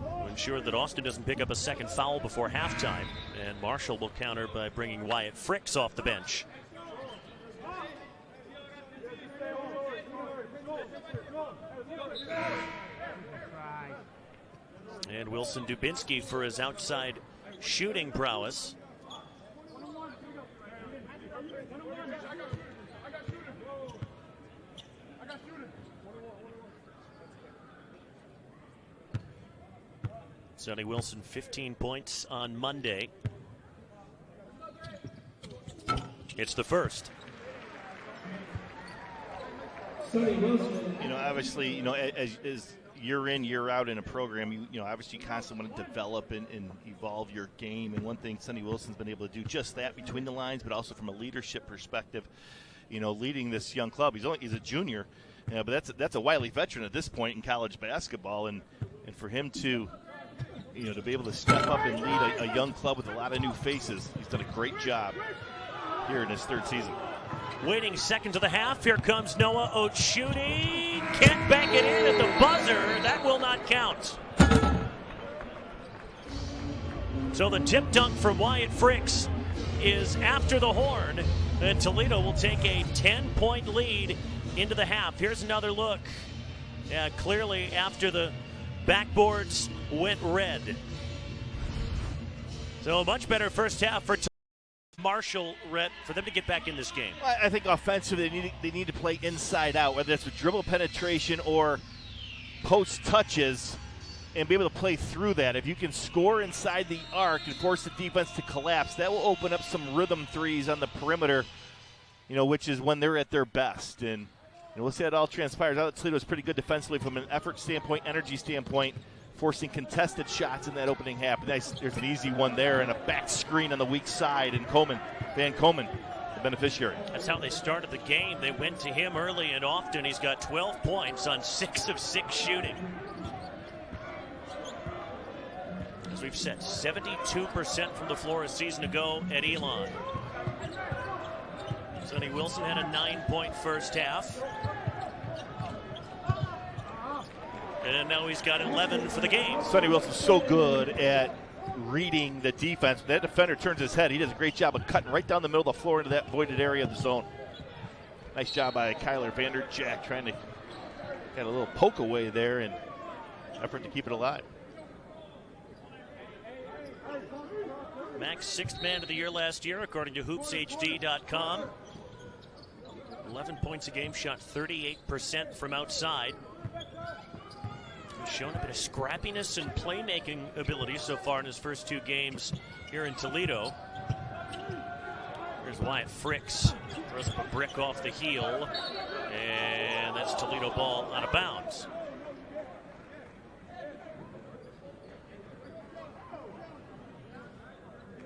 to ensure that Austin doesn't pick up a second foul before halftime. And Marshall will counter by bringing Wyatt Fricks off the bench. And Wilson Dubinsky for his outside shooting prowess. Sonny Wilson, 15 points on Monday. It's the first. Obviously, as year in, year out in a program, you obviously constantly want to develop and evolve your game. And one thing Sonny Wilson's been able to do just that between the lines, but also from a leadership perspective, leading this young club. He's a junior, but that's a wily veteran at this point in college basketball, and for him to to be able to step up and lead a young club with a lot of new faces, he's done a great job here in his third season. Waiting second to the half. Here comes Noah Oates shooting. Can't bank it in at the buzzer. That will not count. So the tip dunk from Wyatt Fricks is after the horn, and Toledo will take a 10-point lead into the half. Here's another look. Yeah, clearly after the backboards went red. So a much better first half for Marshall, Rhett, for them to get back in this game. I think offensively they need to play inside out, whether it's with dribble penetration or post touches, and be able to play through that. If you can score inside the arc and force the defense to collapse, that will open up some rhythm threes on the perimeter, which is when they're at their best. And we'll see how it all transpires. I thought Toledo was pretty good defensively from an effort standpoint, energy standpoint, forcing contested shots in that opening half. Nice, there's an easy one there and a back screen on the weak side, and Van Komen, the beneficiary. That's how they started the game. They went to him early and often. He's got 12 points on 6 of 6 shooting. As we've said, 72% from the floor a season ago at Elon. Sonny Wilson had a 9-point first half. And now he's got 11 for the game. Sonny Wilson's so good at reading the defense. When that defender turns his head, he does a great job of cutting right down the middle of the floor into that voided area of the zone. Nice job by Kyler Vanderjack trying to get a little poke away there and effort to keep it alive. Max, 6th man of the year last year, according to hoopshd.com. 11 points a game, shot 38% from outside. He's shown a bit of scrappiness and playmaking ability so far in his first 2 games here in Toledo. Here's Wyatt Fricks. Throws up a brick off the heel. And that's Toledo ball out of bounds.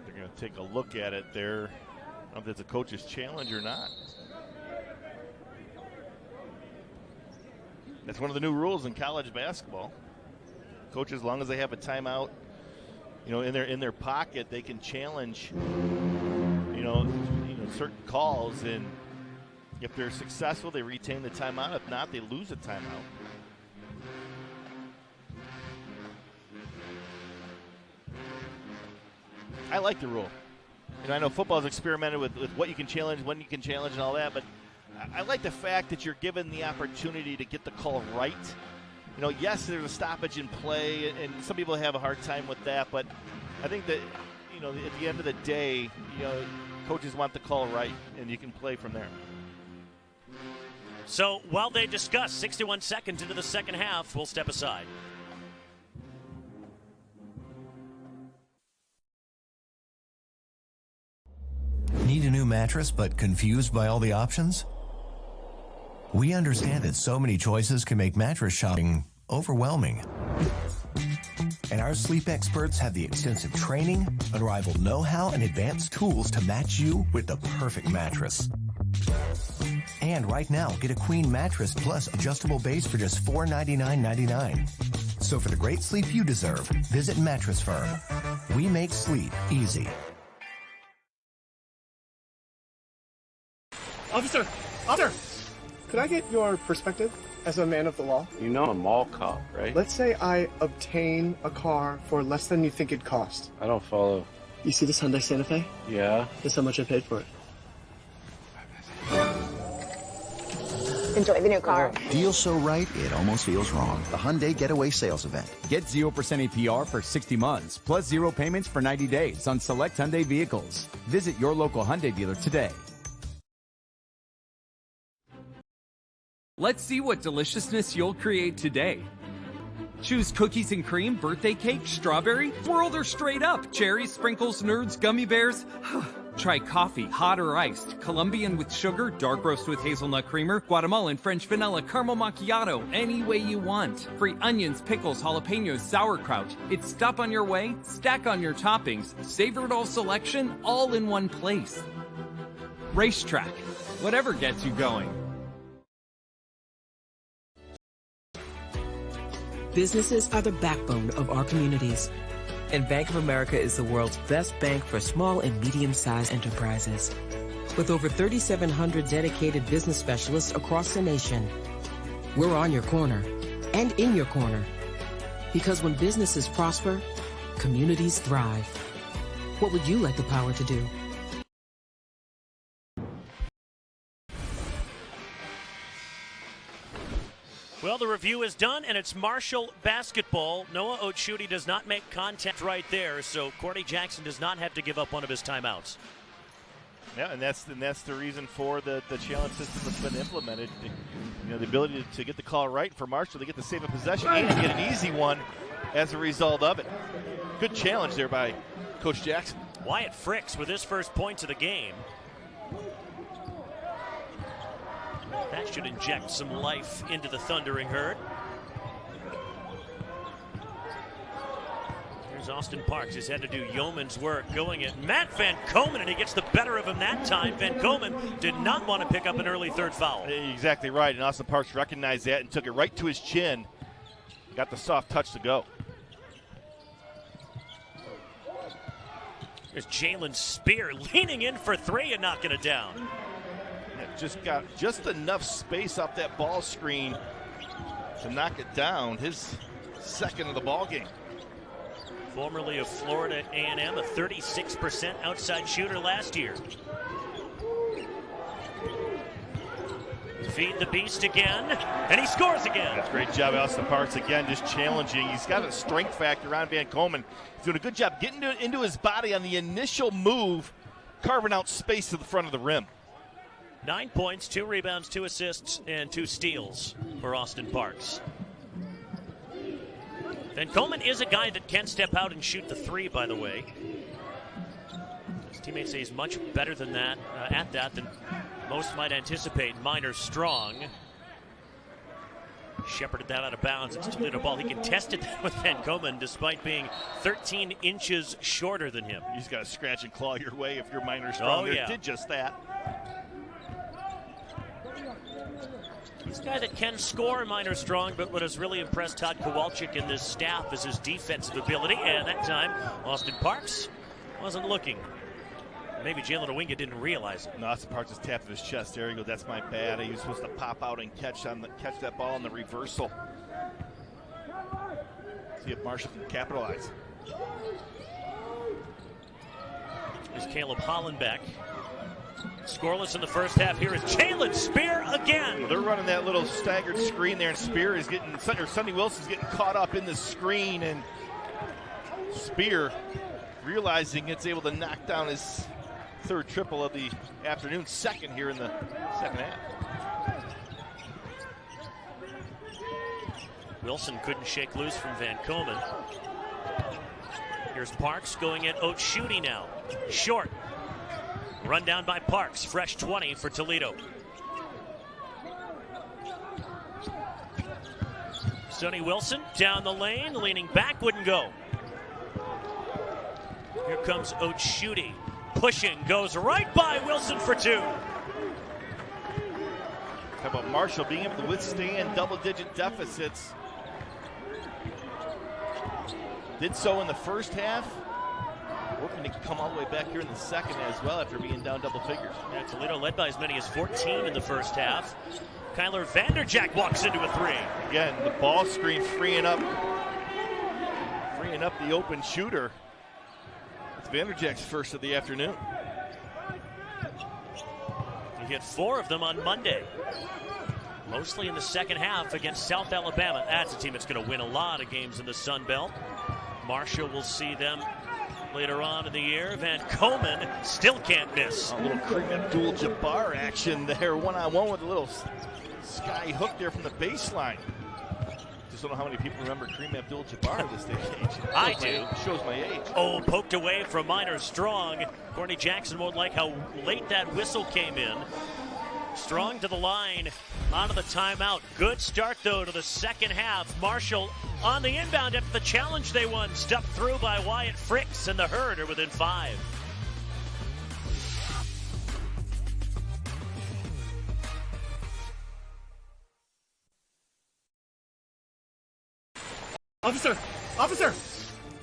They're going to take a look at it there. I don't know if it's a coach's challenge or not. That's one of the new rules in college basketball. Coaches, as long as they have a timeout, in their pocket, they can challenge, certain calls, and if they're successful, they retain the timeout. If not, they lose a timeout. I like the rule. I know football's experimented with what you can challenge, when you can challenge, and all that, but I like the fact that you're given the opportunity to get the call right. Yes, there's a stoppage in play, and some people have a hard time with that, but I think that, at the end of the day, coaches want the call right, and you can play from there. So while they discuss 61 seconds into the second half, we'll step aside. Need a new mattress but confused by all the options? We understand that so many choices can make mattress shopping overwhelming. And our sleep experts have the extensive training, unrivaled know-how, and advanced tools to match you with the perfect mattress. And right now, get a queen mattress plus adjustable base for just $499.99. So for the great sleep you deserve, visit Mattress Firm. We make sleep easy. Officer! Could I get your perspective as a man of the law? You know I'm a mall cop, right? Let's say I obtain a car for less than you think it cost. I don't follow. You see this Hyundai Santa Fe? Yeah? Guess how much I paid for it? Enjoy the new car. Deal so right, it almost feels wrong. The Hyundai Getaway Sales Event. Get 0% APR for 60 months, plus 0 payments for 90 days on select Hyundai vehicles. Visit your local Hyundai dealer today. Let's see what deliciousness you'll create today. Choose cookies and cream, birthday cake, strawberry, swirled or straight up, cherries, sprinkles, nerds, gummy bears. Try coffee, hot or iced, Colombian with sugar, dark roast with hazelnut creamer, Guatemalan, French vanilla, caramel macchiato, any way you want. Free onions, pickles, jalapenos, sauerkraut. It's stop on your way, stack on your toppings, savor it all selection, all in one place. Racetrack, whatever gets you going. Businesses are the backbone of our communities. And Bank of America is the world's best bank for small and medium-sized enterprises. With over 3,700 dedicated business specialists across the nation, we're on your corner and in your corner. Because when businesses prosper, communities thrive. What would you like the power to do? Well, the review is done, and it's Marshall basketball. Noah Ochuti does not make contact right there, so Courtney Jackson does not have to give up one of his timeouts. Yeah, and that's the reason for the challenge system that's been implemented. You know, the ability to get the call right for Marshall to get the save a possession and to get an easy one as a result of it. Good challenge there by Coach Jackson. Wyatt Fricks with his first points of the game. That should inject some life into the thundering herd. Here's Austin Parks. He's had to do yeoman's work going at Matt Van Komen, and he gets the better of him that time. Van Komen did not want to pick up an early third foul. Exactly right, and Austin Parks recognized that and took it right to his chin. Got the soft touch to go. There's Jalen Spear leaning in for three and knocking it down. Just got just enough space off that ball screen to knock it down. His second of the ball game. Formerly of Florida A&M, a 36% outside shooter last year. Feed the beast again, and he scores again. That's a great job, Austin Parks again, just challenging. He's got a strength factor on Van Komen. He's doing a good job getting into his body on the initial move, carving out space to the front of the rim. 9 points, 2 rebounds, 2 assists, and 2 steals for Austin Parks. Van Komen is a guy that can step out and shoot the three, by the way. His teammates say he's much better than that, than most might anticipate. Minor strong. Shepherded that out of bounds. It's Toledo ball. He contested that with Van Komen despite being 13 inches shorter than him. He's got to scratch and claw your way if you're minor strong. Oh, yeah. Did just that. He's a guy that can score minor strong, but what has really impressed Todd Kowalczyk and this staff is his defensive ability. And that time, Austin Parks wasn't looking. Maybe Jalen Owinga didn't realize it. No, Austin Parks just tapped his chest. There you go. That's my bad. He was supposed to pop out and catch that ball in the reversal. See if Marshall can capitalize. Here's Caleb Hollenbeck. Scoreless in the first half. Here is Jalen Spear again. Well, they're running that little staggered screen there, and Spear is getting, or Sonny Wilson's getting caught up in the screen, and Spear, realizing it's able to knock down his third triple of the afternoon, second here in the second half. Wilson couldn't shake loose from Van Komen. Here's Parks going at Ochuti now. Short. Run down by Parks, fresh 20 for Toledo. Sonny Wilson down the lane, leaning back, wouldn't go. Here comes Ochuti, pushing, goes right by Wilson for 2. How about Marshall being able to withstand double-digit deficits? Did so in the first half. Hoping to come all the way back here in the second as well after being down double figures. Yeah, Toledo led by as many as 14 in the first half. Kyler Vanderjagt walks into a 3. Again, the ball screen freeing up the open shooter. It's Vanderjagt's first of the afternoon. He hit 4 of them on Monday. Mostly in the second half against South Alabama. That's a team that's going to win a lot of games in the Sun Belt. Marshall will see them later on in the year. Van Komen still can't miss. A little Kareem Abdul-Jabbar action there, one-on-one with a little sky hook there from the baseline. Just don't know how many people remember Kareem Abdul-Jabbar at this age. I do. Shows my age. Oh, poked away from Minor Strong. Courtney Jackson won't like how late that whistle came in. Strong to the line, onto the timeout. Good start, though, to the second half. Marshall on the inbound after the challenge they won. Stuffed through by Wyatt Fricks, and the Herd are within 5. Officer,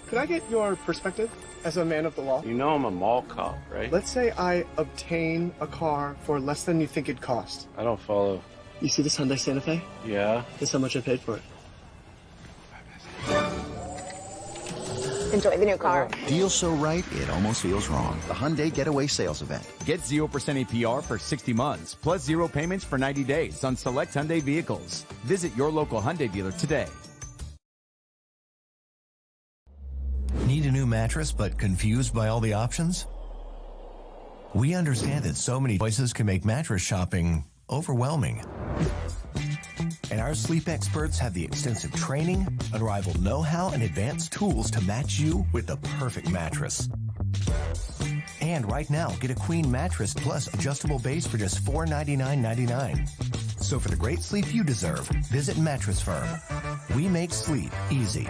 could I get your perspective as a man of the law? You know I'm a mall cop, right? Let's say I obtain a car for less than you think it cost. I don't follow. You see this Hyundai Santa Fe? Yeah. Guess how much I paid for it? Enjoy the new car. Deal so right, it almost feels wrong. The Hyundai Getaway Sales Event. Get 0% APR for 60 months, plus 0 payments for 90 days on select Hyundai vehicles. Visit your local Hyundai dealer today. Need a new mattress but confused by all the options? We understand that so many choices can make mattress shopping overwhelming. And our sleep experts have the extensive training, unrivaled know-how, and advanced tools to match you with the perfect mattress. And right now, get a queen mattress plus adjustable base for just $499.99. So for the great sleep you deserve, visit Mattress Firm. We make sleep easy.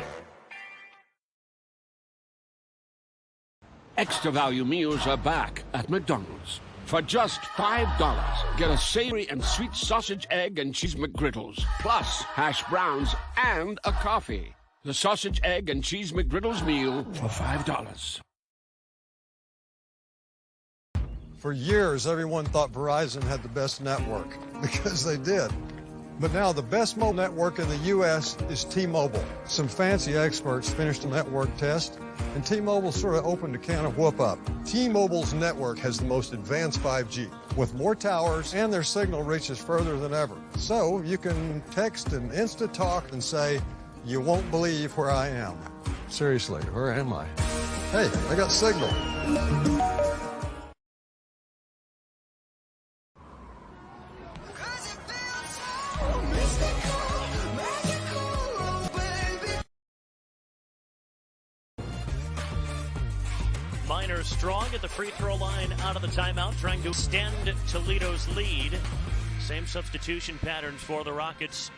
Extra value meals are back at McDonald's. For just $5, get a savory and sweet sausage, egg, and cheese McGriddles, plus hash browns and a coffee. The sausage, egg, and cheese McGriddles meal for $5. For years, everyone thought Verizon had the best network, because they did. But now the best mobile network in the U.S. is T-Mobile. Some fancy experts finished a network test, and T-Mobile sort of opened a can of whoop-up. T-Mobile's network has the most advanced 5G, with more towers, and their signal reaches further than ever. So you can text and Insta-talk and say, "You won't believe where I am." Seriously, where am I? Hey, I got signal. Minor Strong at the free throw line out of the timeout, trying to extend Toledo's lead. Same substitution patterns for the Rockets.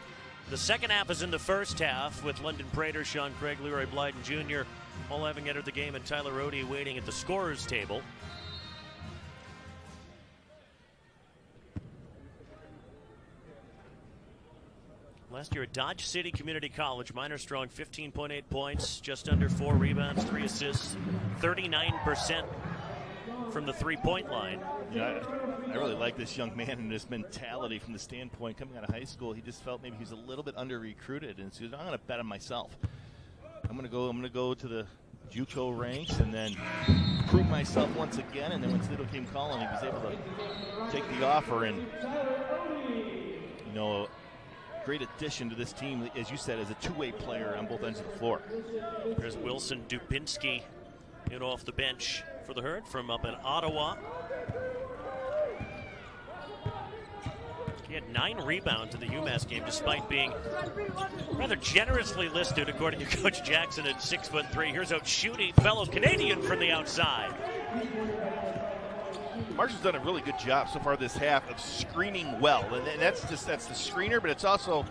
The second half is in the first half, with London Prater, Sean Craig, Leroy Blyden Jr. all having entered the game, and Tyler Rohde waiting at the scorer's table. Last year at Dodge City Community College, Minor Strong 15.8 points, just under 4 rebounds, 3 assists, 39% from the three-point line. Yeah, I really like this young man and his mentality from the standpoint coming out of high school. He just felt maybe he was a little bit under-recruited, and so I'm going to bet on myself. I'm going to go to the JUCO ranks and then prove myself once again. And then when Toledo came calling, he was able to take the offer and, you know, great addition to this team, as you said, as a two-way player on both ends of the floor. There's Wilson Dubinsky in off the bench for the Herd from up in Ottawa. He had 9 rebounds in the UMass game, despite being rather generously listed, according to Coach Jackson, at 6'3". Here's Ochuti, fellow Canadian from the outside. Marshall's done a really good job so far this half of screening well, and that's the screener, but it's also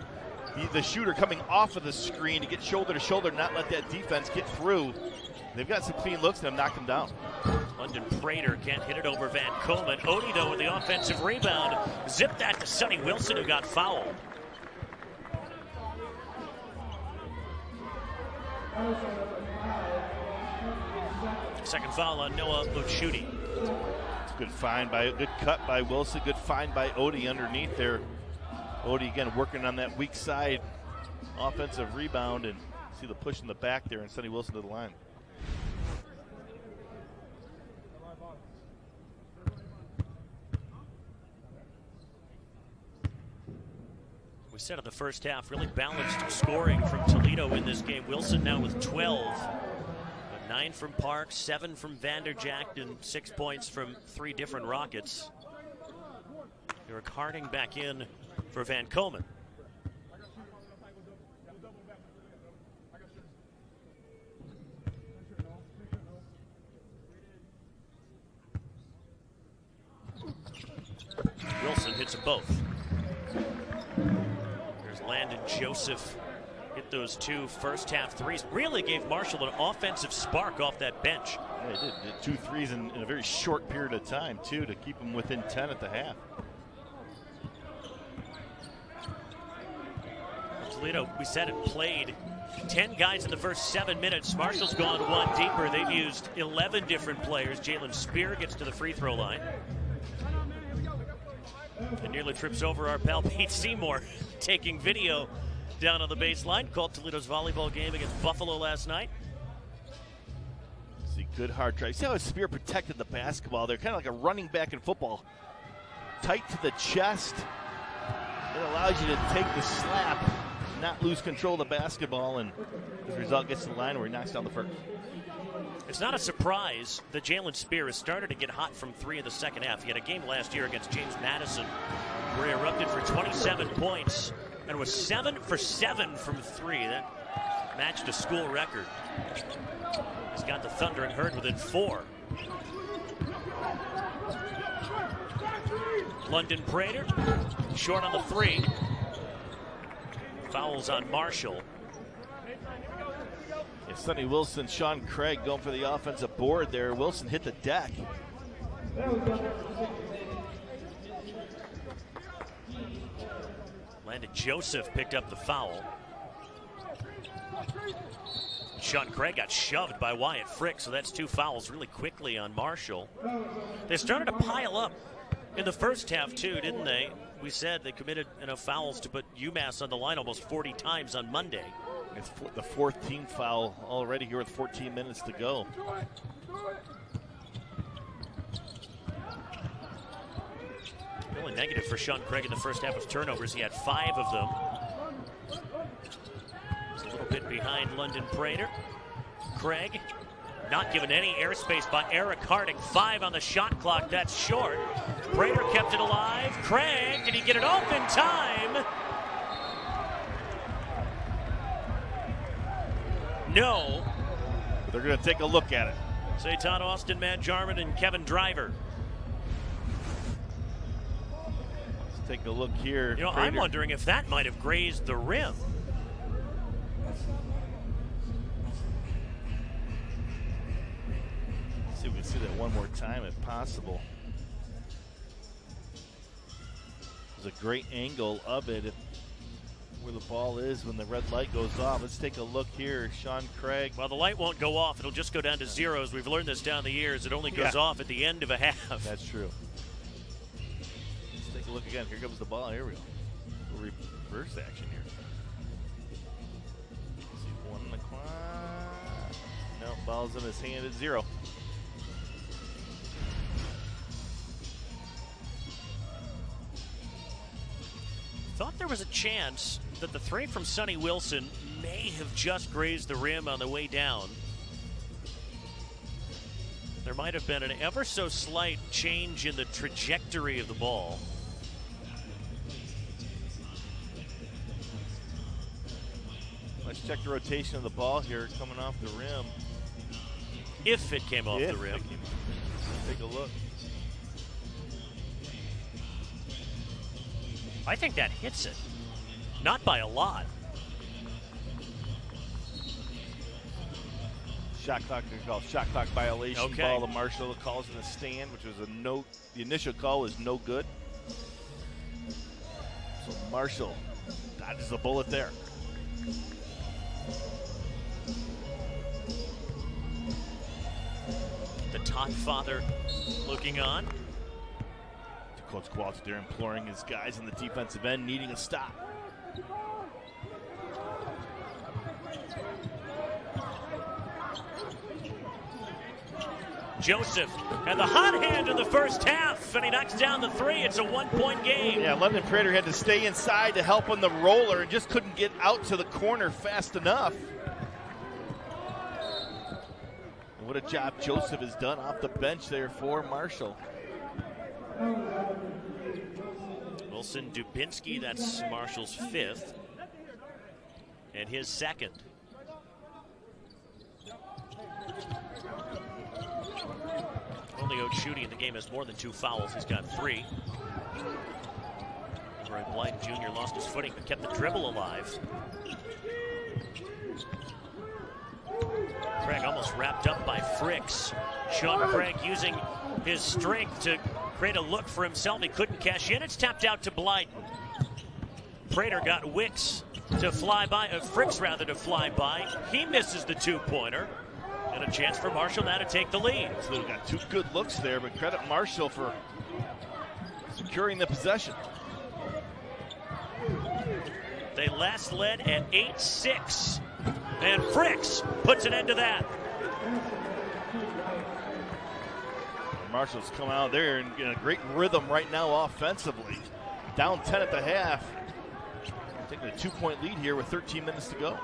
the shooter coming off of the screen to get shoulder to shoulder, not let that defense get through. They've got some clean looks and have knocked them down. London Prater can't hit it over Van Komen. Odie, though, with the offensive rebound. Zip that to Sonny Wilson, who got fouled. Second foul on Noah Ochuti. Good cut by Wilson. Good find by Odie underneath there. Odie again working on that weak side offensive rebound, and see the push in the back there, and Sonny Wilson to the line. We said in the first half, really balanced scoring from Toledo in this game. Wilson now with 12. 9 from Parks, 7 from Vanderjagt, and 6 points from 3 different Rockets. Eric Harding back in for Van Komen. Wilson hits them both. There's Landon Joseph. Hit those 2 first half threes. Really gave Marshall an offensive spark off that bench. Yeah, he did 2 threes in a very short period of time, too, to keep them within 10 at the half. Toledo, we said it, played 10 guys in the first 7 minutes. Marshall's gone 1 deeper. They've used 11 different players. Jalen Spear gets to the free throw line. And nearly trips over our pal Pete Seymour, taking video down on the baseline. Called Toledo's volleyball game against Buffalo last night. See, good hard try. See how Spear protected the basketball there, kind of like a running back in football. Tight to the chest. It allows you to take the slap, not lose control of the basketball, and as a result gets to the line where he knocks down the first. It's not a surprise that Jalen Spear has started to get hot from 3 in the second half. He had a game last year against James Madison where he erupted for 27 points and was 7 for 7 from 3. That matched a school record. He's got the Thundering Herd within 4. London Prater, short on the 3. Fouls on Marshall. Sonny Wilson, Sean Craig going for the offensive board there. Wilson hit the deck. Landon Joseph picked up the foul. Sean Craig got shoved by Wyatt Frick, so that's 2 fouls really quickly on Marshall. They started to pile up in the first half too, didn't they? We said they committed enough fouls to put UMass on the line almost 40 times on Monday. It's the 4th team foul already here with 14 minutes to go. The only negative for Sean Craig in the first half was turnovers. He had 5 of them. He's a little bit behind London Prater. Craig not given any airspace by Eric Harding. 5 on the shot clock. That's short. Prater kept it alive. Craig, did he get it off in time? No. But they're going to take a look at it. Zayton Austin, Matt Jarman, and Kevin Driver. Let's take a look here. You know, I'm wondering if that might have grazed the rim. Let's see if we can see that one more time if possible. There's a great angle of it. Where the ball is when the red light goes off. Let's take a look here. Sean Craig. Well, the light won't go off. It'll just go down to zeros. We've learned this down the years. It only goes off at the end of a half. That's true. Let's take a look again. Here comes the ball. Here we go. A little reverse action here. Let's see, 1 on the clock. No, ball's in his hand at 0. Thought there was a chance that the 3 from Sonny Wilson may have just grazed the rim on the way down. There might have been an ever so slight change in the trajectory of the ball. Let's check the rotation of the ball here coming off the rim. If it came off the rim. Take a look. I think that hits it. Not by a lot. Shot clock, shot clock violation. Okay. Ball to Marshall. The call's in the stand, which was a no. The initial call was no good. So Marshall dodges the bullet there. The Tot father looking on. Coach Kowalczyk there imploring his guys in the defensive end, needing a stop. Joseph and the hot hand in the first half, and he knocks down the three. It's a 1-point game. Yeah, London Prater had to stay inside to help on the roller and just couldn't get out to the corner fast enough. And what a job Joseph has done off the bench there for Marshall. Wilson Dubinsky, that's Marshall's fifth, and his second. Only Ochuti in the game has more than 2 fouls. He's got 3. Ray Blyden Jr. lost his footing but kept the dribble alive. Craig almost wrapped up by Fricks. Sean Craig using his strength to create a look for himself. He couldn't cash in. It's tapped out to Blyden. Prater got Wicks to fly by, Fricks rather to fly by. He misses the 2-pointer. And a chance for Marshall now to take the lead. So we've got 2 good looks there, but credit Marshall for securing the possession. They last led at 8-6. And Fricks puts an end to that. Marshall's come out there in a great rhythm right now offensively. Down 10 at the half. Taking a 2-point lead here with 13 minutes to go.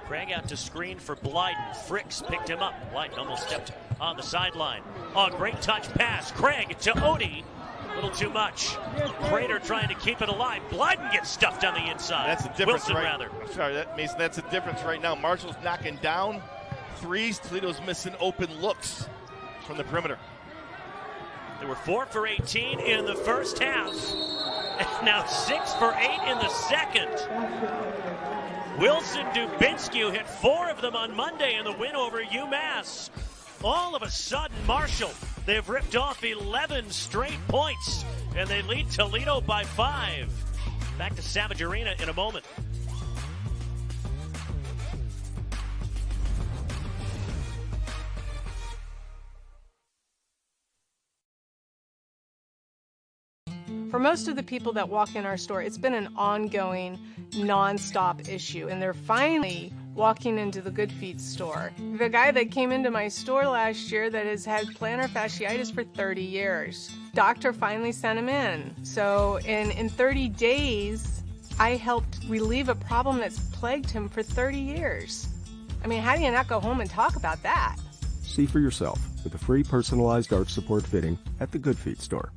Craig out to screen for Blyden. Fricks picked him up. Blyden almost stepped on the sideline. Oh, great touch pass. Craig to Odie. A little too much. Prater trying to keep it alive. Blyden gets stuffed on the inside. That's the difference, Wilson, right? rather. Sorry, Mason, that's the difference right now. Marshall's knocking down threes. Toledo's missing open looks from the perimeter. They were 4 for 18 in the first half. And now 6 for 8 in the second. Wilson Dubinsky hit 4 of them on Monday in the win over UMass. All of a sudden, Marshall, they've ripped off 11 straight points, and they lead Toledo by 5. Back to Savage Arena in a moment. For most of the people that walk in our store, it's been an ongoing, non-stop issue, and they're finally walking into the Good Feet store. The guy that came into my store last year that has had plantar fasciitis for 30 years, doctor finally sent him in. So in 30 days, I helped relieve a problem that's plagued him for 30 years. I mean, how do you not go home and talk about that? See for yourself with a free personalized arch support fitting at the Good Feet store.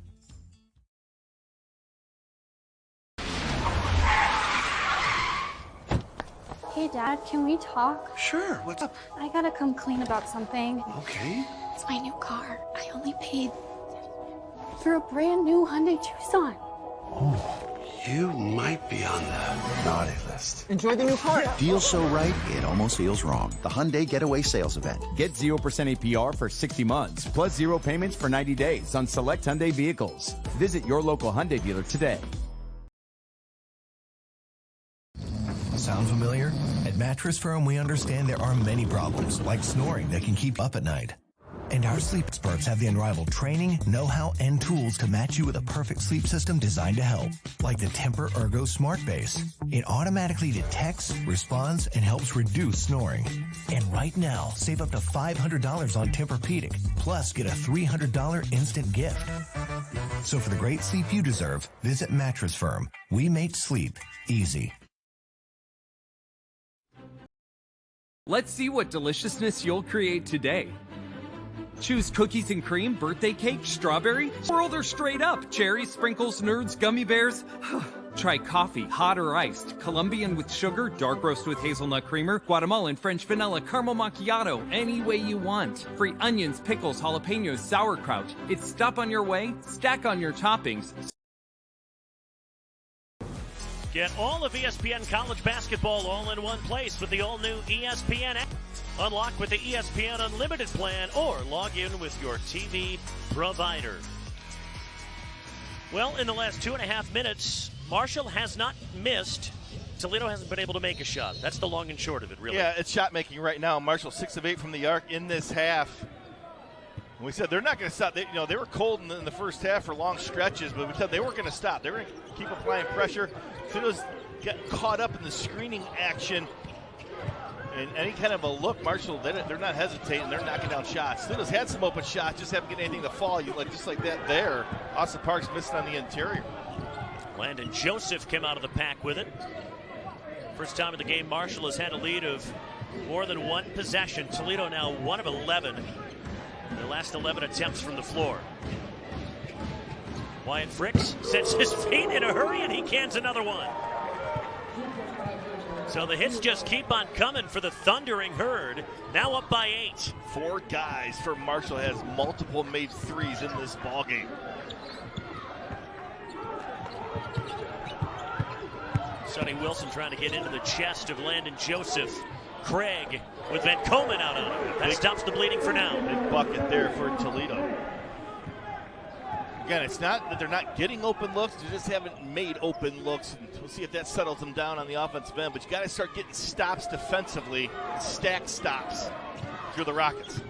Hey, Dad, can we talk? Sure, what's up? I gotta come clean about something. Okay. It's my new car. I only paid for a brand new Hyundai Tucson. Oh, you might be on the naughty list. Enjoy the new car. Deals so right, it almost feels wrong. The Hyundai Getaway Sales Event. Get 0% APR for 60 months, plus 0 payments for 90 days on select Hyundai vehicles. Visit your local Hyundai dealer today. Sound familiar? At Mattress Firm, we understand there are many problems, like snoring, that can keep you up at night. And our sleep experts have the unrivaled training, know-how, and tools to match you with a perfect sleep system designed to help. Like the Temper Ergo Smart Base. It automatically detects, responds, and helps reduce snoring. And right now, save up to $500 on Tempur-Pedic, plus get a $300 instant gift. So for the great sleep you deserve, visit Mattress Firm. We make sleep easy. Let's see what deliciousness you'll create today. Choose cookies and cream, birthday cake, strawberry, swirled or straight up, cherries, sprinkles, nerds, gummy bears. Try coffee, hot or iced, Colombian with sugar, dark roast with hazelnut creamer, Guatemalan French vanilla, caramel macchiato, any way you want. Free onions, pickles, jalapenos, sauerkraut. It's stop on your way, stack on your toppings. Get all of ESPN college basketball all in one place with the all-new ESPN app. Unlock with the ESPN Unlimited plan or log in with your TV provider. Well, in the last 2.5 minutes, Marshall has not missed. Toledo hasn't been able to make a shot. That's the long and short of it, really. Yeah, it's shot making right now. Marshall 6 of 8 from the arc in this half. And we said they're not going to stop. They were cold in the first half for long stretches, but we said they weren't going to stop. They were going to keep applying pressure. Toledo's got caught up in the screening action. And any kind of a look, Marshall, they're not hesitating. They're knocking down shots. Toledo's had some open shots, just haven't get anything to fall. Just like that there. Austin Parks missing on the interior. Landon Joseph came out of the pack with it. First time in the game, Marshall has had a lead of more than one possession. Toledo now 1 of 11. Their last 11 attempts from the floor. Wyatt Fricks sets his feet in a hurry, and he cans another one. So the hits just keep on coming for the thundering herd. Now up by 8. 4 guys for Marshall has multiple made threes in this ballgame. Sonny Wilson trying to get into the chest of Landon Joseph. Craig with Van Komen out on him. That stops the bleeding for now. Big bucket there for Toledo. Again, it's not that they're not getting open looks, they just haven't made open looks. And we'll see if that settles them down on the offensive end. But you got to start getting stops defensively, stack stops if you're the Rockets.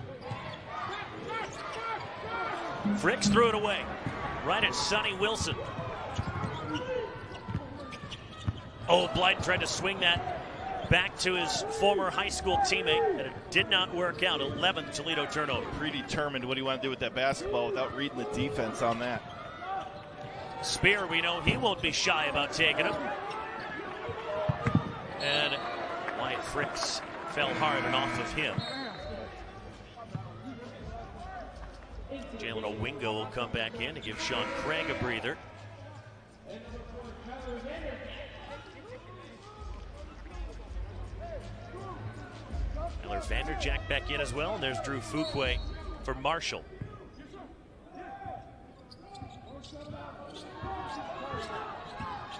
Fricks threw it away. Right at Sonny Wilson. Oh, Blyden tried to swing that back to his former high school teammate, and it did not work out. 11th Toledo turnover. Predetermined what he wanted to do with that basketball without reading the defense on that. Spear, we know he won't be shy about taking him. And Wyatt Fricks fell hard and off of him. Jalen Owingo will come back in to give Sean Craig a breather. Tyler Vanderjack back in as well, and there's Drew Fuqua for Marshall.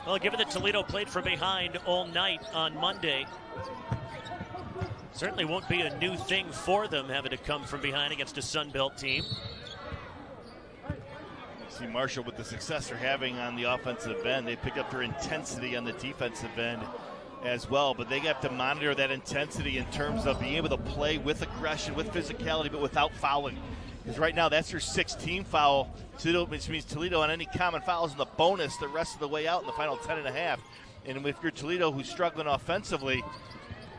Well, given that Toledo played from behind all night on Monday, certainly won't be a new thing for them having to come from behind against a Sun Belt team. See Marshall with the success they're having on the offensive end. They pick up their intensity on the defensive end as well, but they have to monitor that intensity in terms of being able to play with aggression, with physicality, but without fouling. Because right now that's your 6th foul, which means Toledo on any common fouls in the bonus the rest of the way out in the final 10.5. And if you're Toledo who's struggling offensively,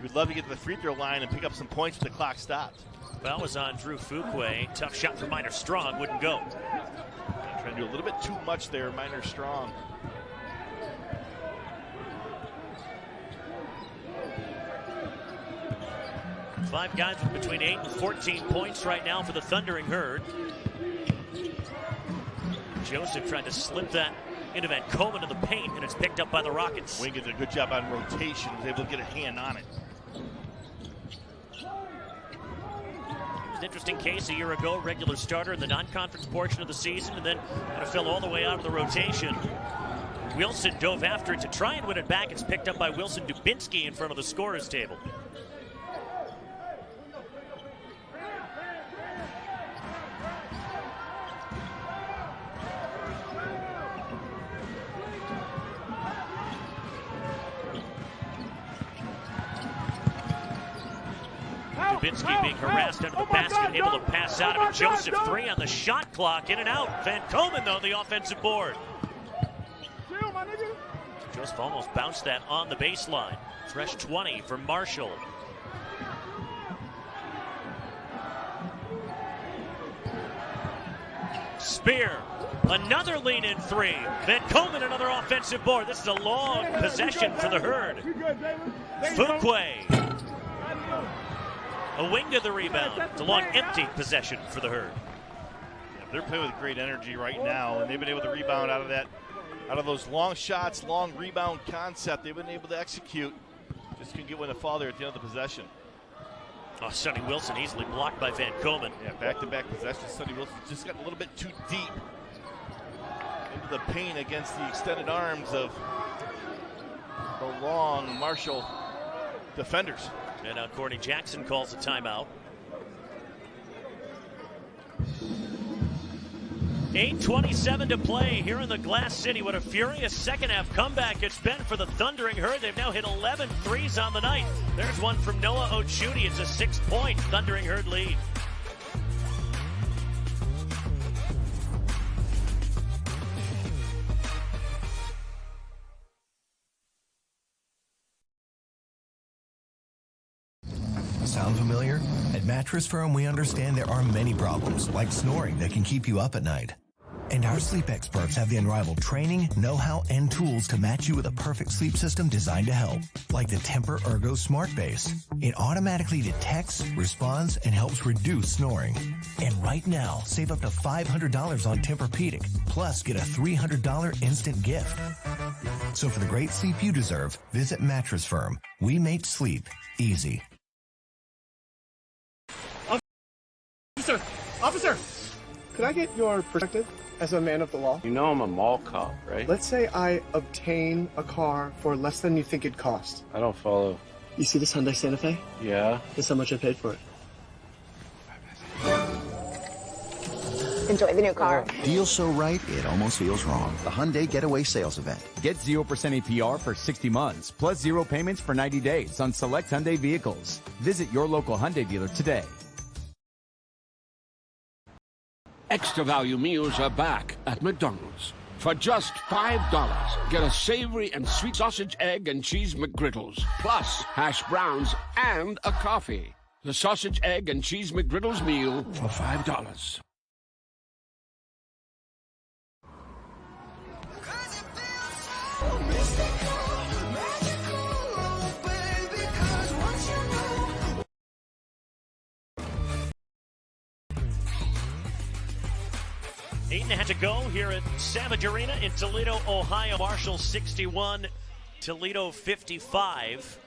you'd love to get to the free throw line and pick up some points when the clock stops. Foul was on Drew Fuqua. Tough shot for Minor Strong, wouldn't go. Trying to do a little bit too much there, Minor Strong. Five guys with between 8 and 14 points right now for the Thundering Herd. Joseph tried to slip that into Van Komen in the paint, and it's picked up by the Rockets. Wing did a good job on rotation, was able to get a hand on it. It was an interesting case a year ago, regular starter in the non-conference portion of the season, and then kind of fell all the way out of the rotation. Wilson dove after it to try and win it back. It's picked up by Wilson Dubinsky in front of the scorer's table. Dubinsky being harassed under the basket, able to pass out of it. Joseph, 3 on the shot clock, in and out. Van Komen, though, the offensive board. Joseph almost bounced that on the baseline. Fresh 20 for Marshall. Spear, another lean-in 3. Van Komen, another offensive board. This is a long possession for the Herd. Fuqua. Owinga the rebound. It's a long empty possession for the Herd. Yeah, they're playing with great energy right now, and they've been able to rebound out of those long shots, long rebound concept. They've been able to execute. Just couldn't get one to fall there at the end of the possession. Oh, Sonny Wilson easily blocked by Van Komen. Yeah, back-to-back possessions. Sonny Wilson just got a little bit too deep into the paint against the extended arms of the long Marshall defenders. And now Courtney Jackson calls a timeout. 8:27 to play here in the Glass City. What a furious second half comeback it's been for the Thundering Herd. They've now hit 11 threes on the night. There's one from Noah Ochuti. It's a 6-point Thundering Herd lead. Sound familiar? At Mattress Firm, we understand there are many problems, like snoring, that can keep you up at night. And our sleep experts have the unrivaled training, know-how, and tools to match you with a perfect sleep system designed to help. Like the Temper Ergo Smart Base. It automatically detects, responds, and helps reduce snoring. And right now, save up to $500 on Tempur-Pedic, plus get a $300 instant gift. So for the great sleep you deserve, visit Mattress Firm. We make sleep easy. Officer, could I get your perspective as a man of the law? You know I'm a mall cop, right? Let's say I obtain a car for less than you think it cost. I don't follow. You see this Hyundai Santa Fe? Yeah? Guess how much I paid for it? Enjoy the new car. Deal so right, it almost feels wrong. The Hyundai Getaway Sales Event. Get 0% APR for 60 months, plus 0 payments for 90 days on select Hyundai vehicles. Visit your local Hyundai dealer today. Extra value meals are back at McDonald's. For just $5, get a savory and sweet sausage, egg, and cheese McGriddles, plus hash browns and a coffee. The sausage, egg, and cheese McGriddles meal for $5. Eight and a half to go here at Savage Arena in Toledo, Ohio. Marshall 61, Toledo 55.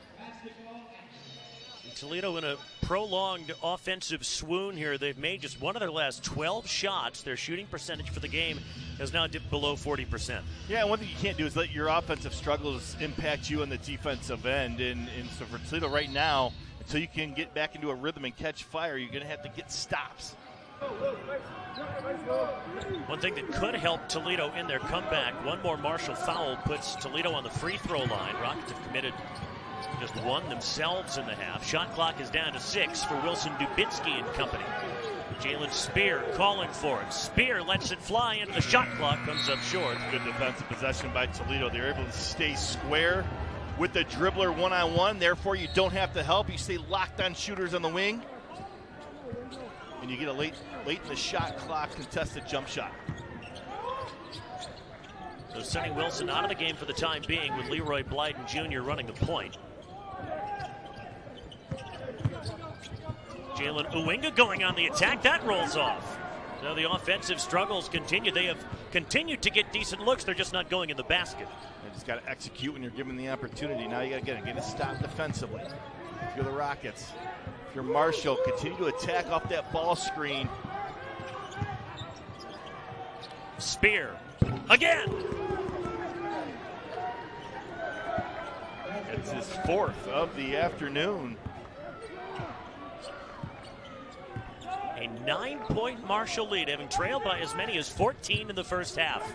Toledo in a prolonged offensive swoon here. They've made just one of their last 12 shots. Their shooting percentage for the game has now dipped below 40%. Yeah, one thing you can't do is let your offensive struggles impact you on the defensive end. And so for Toledo right now, until you can get back into a rhythm and catch fire, you're going to have to get stops. One thing that could help Toledo in their comeback, one more Marshall foul puts Toledo on the free throw line. Rockets have committed just one themselves in the half. Shot clock is down to 6 for Wilson Dubitsky and company. Jalen Spear calling for it. Spear lets it fly into the shot clock, comes up short. Good defensive possession by Toledo. They're able to stay square with the dribbler one-on-one. Therefore, you don't have to help. You stay locked on shooters on the wing. And you get a late in the shot clock contested jump shot. So Sonny Wilson out of the game for the time being with Leroy Blyden Jr. running the point. Jalen Owinga going on the attack. That rolls off. So the offensive struggles continue. They have continued to get decent looks. They're just not going in the basket. You just got to execute when you're given the opportunity. Now you got to get it stopped defensively. If you're the Rockets, if you're Marshall, continue to attack off that ball screen. Spear again. It's his 4th of the afternoon. A 9-point Marshall lead, having trailed by as many as 14 in the first half.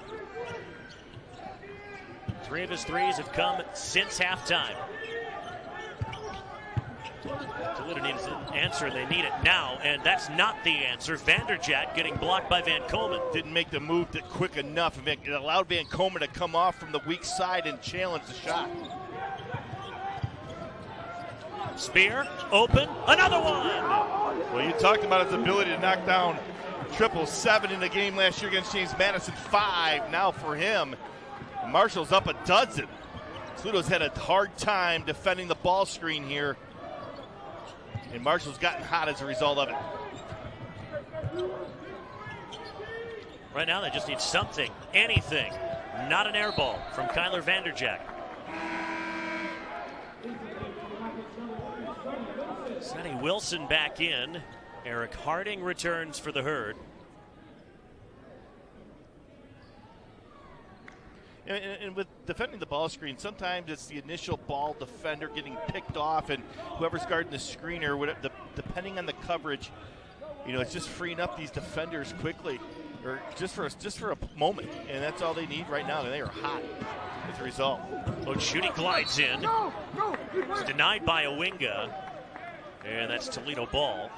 3 of his threes have come since halftime. Toledo needs an answer, and they need it now, and that's not the answer. Vanderjagt getting blocked by Van Komen. Didn't make the move quick enough. It allowed Van Komen to come off from the weak side and challenge the shot. Spear, open, another one! Well, you talked about his ability to knock down triples. 7 in the game last year against James Madison. 5 now for him. Marshall's up a dozen. Toledo's had a hard time defending the ball screen here. And Marshall's gotten hot as a result of it. Right now, they just need something, anything. Not an air ball from Kyler Vanderjagt. Sonny Wilson back in. Eric Harding returns for the Herd. And with defending the ball screen, sometimes it's the initial ball defender getting picked off, and whoever's guarding the screener, depending on the coverage, it's just freeing up these defenders quickly, or just for a moment, and that's all they need right now. They are hot as a result. Shooting glides in. It's denied by Owinga, and that's Toledo ball.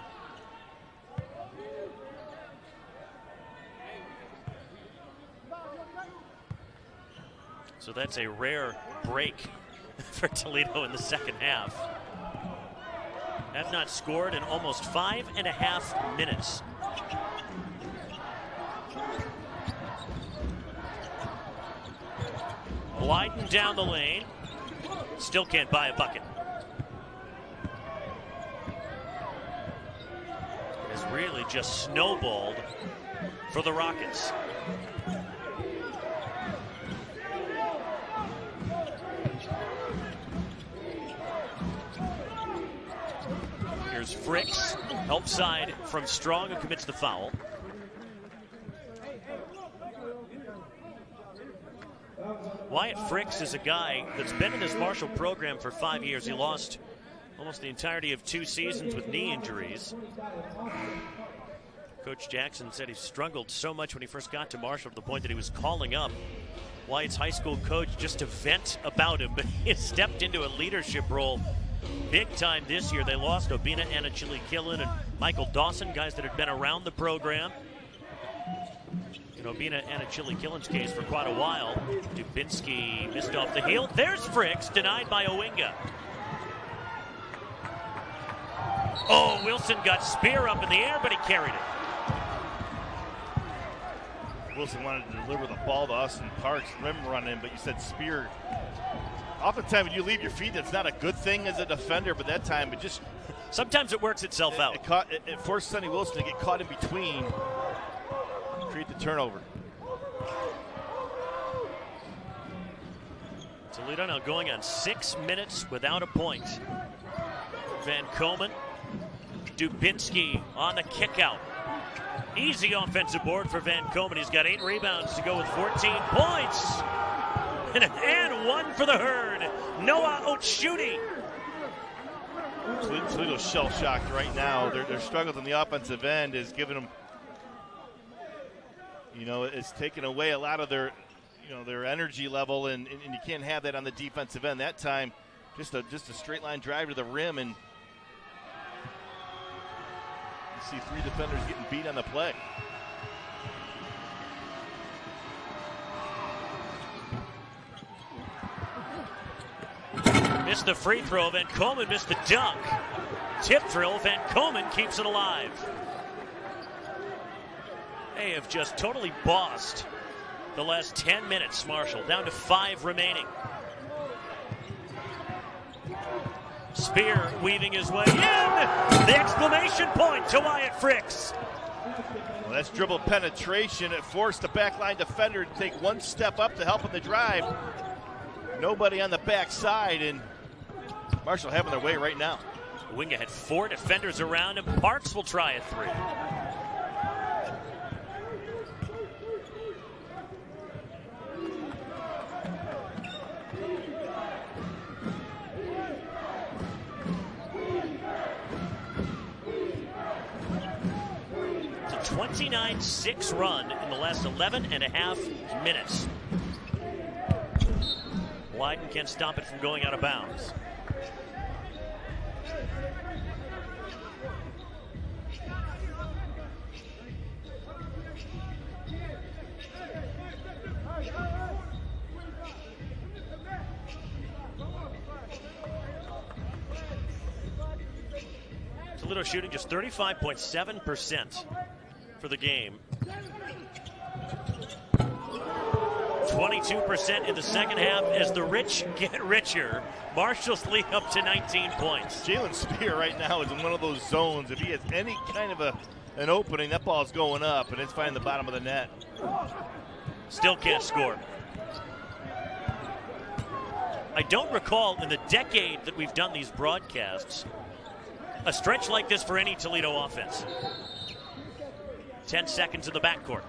So that's a rare break for Toledo in the second half. Have not scored in almost 5.5 minutes. Blyden down the lane. Still can't buy a bucket. It has really just snowballed for the Rockets. Here's Fricks, help side from Strong, who commits the foul. Wyatt Fricks is a guy that's been in this Marshall program for 5 years. He lost almost the entirety of 2 seasons with knee injuries. Coach Jackson said he struggled so much when he first got to Marshall to the point that he was calling up Wyatt's high school coach just to vent about him, but he stepped into a leadership role big time this year. They lost Obina Anachili-Killen and Michael Dawson, guys that had been around the program. In Obina Anachili-Killen's case for quite a while. Dubinsky missed off the heel. There's Fricks, denied by Owinga. Oh, Wilson got Spear up in the air, but he carried it. Wilson wanted to deliver the ball to Austin Parks, rim run in, but you said Spear. Oftentimes when you leave your feet, that's not a good thing as a defender, but that time it just... Sometimes it works itself out. It forced Sonny Wilson to get caught in between, create the turnover. Toledo now going on 6 minutes without a point. Van Komen, Dubinsky on the kick out. Easy offensive board for Van Komen. He's got 8 rebounds to go with 14 points. And 1 for the Herd. Noah Ochuti. Toledo's shell-shocked right now. Their struggles on the offensive end is giving them, it's taken away a lot of their energy level, and you can't have that on the defensive end. That time, just a straight line drive to the rim, and you see 3 defenders getting beat on the play. Missed the free throw. Van Komen missed the dunk. Tip drill. Van Komen keeps it alive. They have just totally bossed the last 10 minutes, Marshall. Down to 5 remaining. Spear weaving his way in. The exclamation point to Wyatt Fricks. Well, that's dribble penetration. It forced the backline defender to take 1 step up to help in the drive. Nobody on the backside, and Marshall having their way right now. Owinga had 4 defenders around him. Parks will try a 3. It's a 29-6 run in the last 11.5 minutes. Blyden can't stop it from going out of bounds. Toledo shooting just 35.7% for the game. 22% in the second half as the rich get richer. Marshall's lead up to 19 points. Jalen Spear right now is in one of those zones. If he has any kind of an opening, that ball's going up, and it's finding the bottom of the net. Still can't score. I don't recall in the decade that we've done these broadcasts a stretch like this for any Toledo offense. 10 seconds in the backcourt.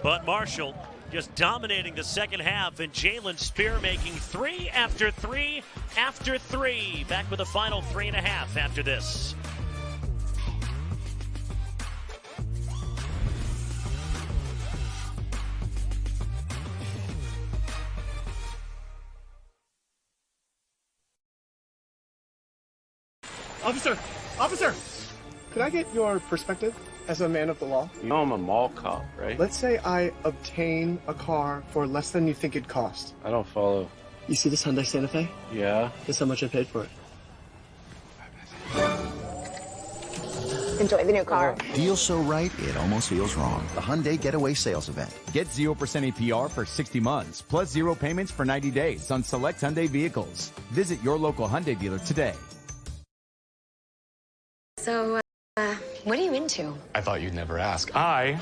But Marshall just dominating the second half, and Jalen Spear making 3 after 3 after 3. Back with a final 3.5 after this. Officer, could I get your perspective as a man of the law? You know I'm a mall cop, right? Let's say I obtain a car for less than you think it cost. I don't follow. You see this Hyundai Santa Fe? Yeah? Guess how much I paid for it. Enjoy the new car. Deal so right, it almost feels wrong. The Hyundai Getaway Sales Event. Get 0% APR for 60 months, plus 0 payments for 90 days on select Hyundai vehicles. Visit your local Hyundai dealer today. So, what are you into? I thought you'd never ask. I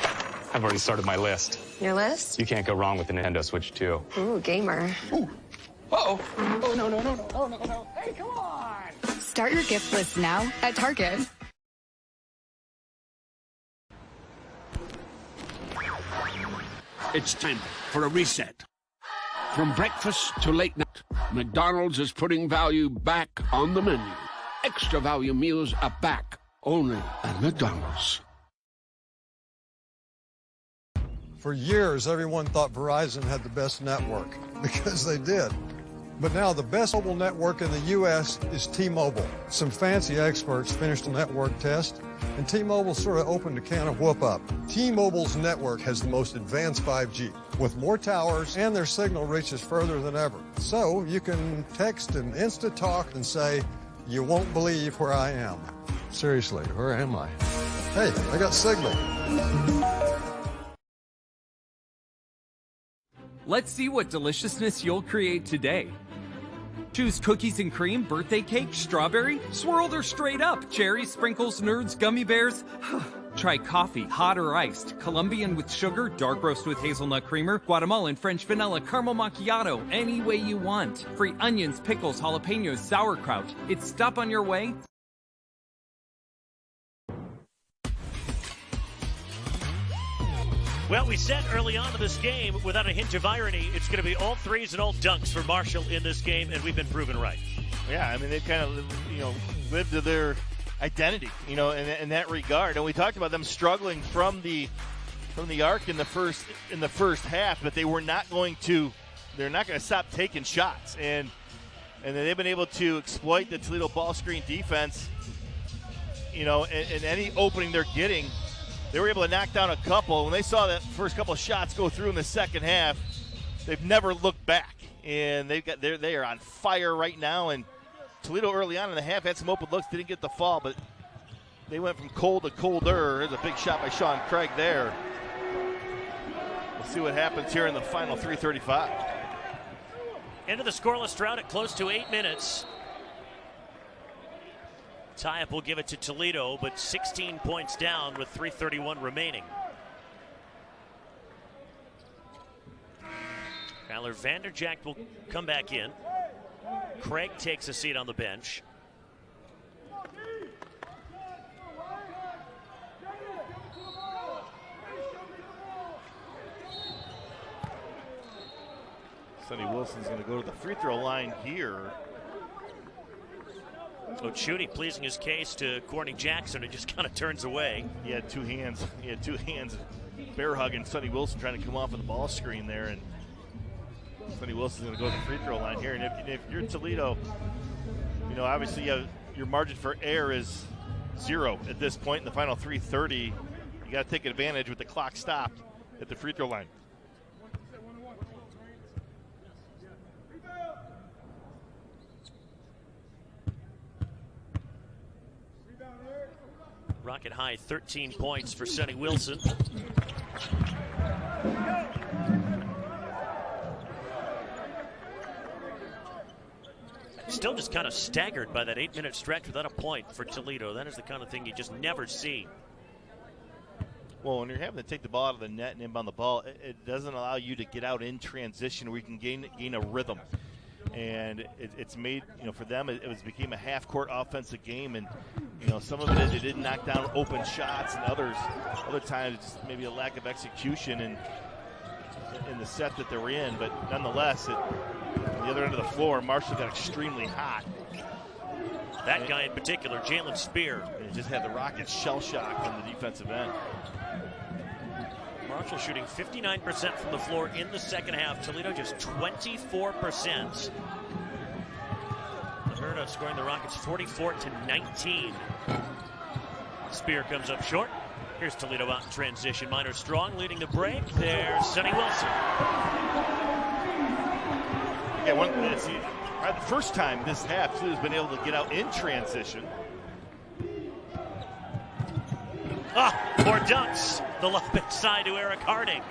have already started my list. Your list? You can't go wrong with the Nintendo Switch 2. Ooh, gamer. Ooh. Uh-oh. Oh, no. Hey, come on! Start your gift list now at Target. It's time for a reset. From breakfast to late night, McDonald's is putting value back on the menu. Extra value meals are back only at McDonald's. For years, everyone thought Verizon had the best network, because they did. But now the best mobile network in the U.S. is T-Mobile. Some fancy experts finished a network test, and T-Mobile sort of opened a can of whoop-up. T-Mobile's network has the most advanced 5G, with more towers, and their signal reaches further than ever. So you can text and Insta-talk and say, "You won't believe where I am." Seriously, where am I? Hey, I got signal. Let's see what deliciousness you'll create today. Choose cookies and cream, birthday cake, strawberry, swirled or straight up, cherries, sprinkles, nerds, gummy bears. Try coffee, hot or iced, Colombian with sugar, dark roast with hazelnut creamer, Guatemalan, French vanilla, caramel macchiato, any way you want. Free onions, pickles, jalapenos, sauerkraut. It's stop on your way. Well, we said early on in this game, without a hint of irony, it's going to be all threes and all dunks for Marshall in this game, and we've been proven right. Yeah, I mean, they've kind of, lived to their identity, in that regard. And we talked about them struggling from the arc in the first half, but they're not going to stop taking shots. And they've been able to exploit the Toledo ball screen defense, in any opening they're getting. They were able to knock down a couple. When they saw that first couple of shots go through in the second half, they've never looked back. And they are on fire right now. And Toledo early on in the half had some open looks, didn't get the fall, but they went from cold to colder. There's a big shot by Sean Craig there. We'll see what happens here in the final 3:35. Into the scoreless drought at close to 8 minutes. Tie-up will give it to Toledo, but 16 points down with 3:31 remaining. Tyler Vanderjagt will come back in. Craig takes a seat on the bench. Sonny Wilson's going to go to the free throw line here. So Chudy pleasing his case to Courtney Jackson, who just kind of turns away. He had two hands bear hugging Sonny Wilson, trying to come off of the ball screen there. And Sonny Wilson's going to go to the free throw line here. And if you're Toledo, obviously your margin for error is 0 at this point in the final 3:30. You got to take advantage with the clock stopped at the free throw line. Rocket high 13 points for Sonny Wilson. Still just kind of staggered by that 8-minute stretch without a point for Toledo. That is the kind of thing you just never see. Well, when you're having to take the ball out of the net and inbound the ball, it doesn't allow you to get out in transition where you can gain a rhythm. And it's made, for them, it became a half-court offensive game. And, some of it is they didn't knock down open shots, and other times it's just maybe a lack of execution in the set that they're in. But nonetheless, on the other end of the floor, Marshall got extremely hot. That guy in particular, Jalen Spear. And just had the Rockets shell-shocked on the defensive end. Marshall shooting 59% from the floor in the second half. Toledo just 24%. The Herd outscoring the Rockets 44-19. Spear comes up short. Here's Toledo out in transition. Minor Strong leading the break. There's Sonny Wilson. Yeah, the first time this half, Toledo's been able to get out in transition. More dunks. The lob inside to Eric Harding.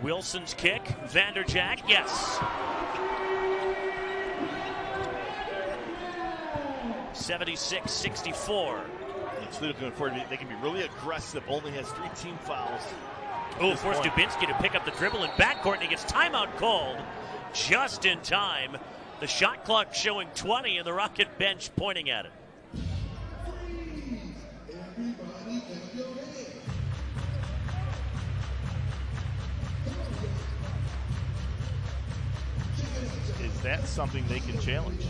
Wilson's kick. Vanderjagt, yes. 76-64. Toledo can afford they can be really aggressive. Only has 3 team fouls. Forced Dubinsky to pick up the dribble in backcourt, and he gets timeout called just in time. The shot clock showing 20 and the Rocket bench pointing at it. Is that something they can challenge?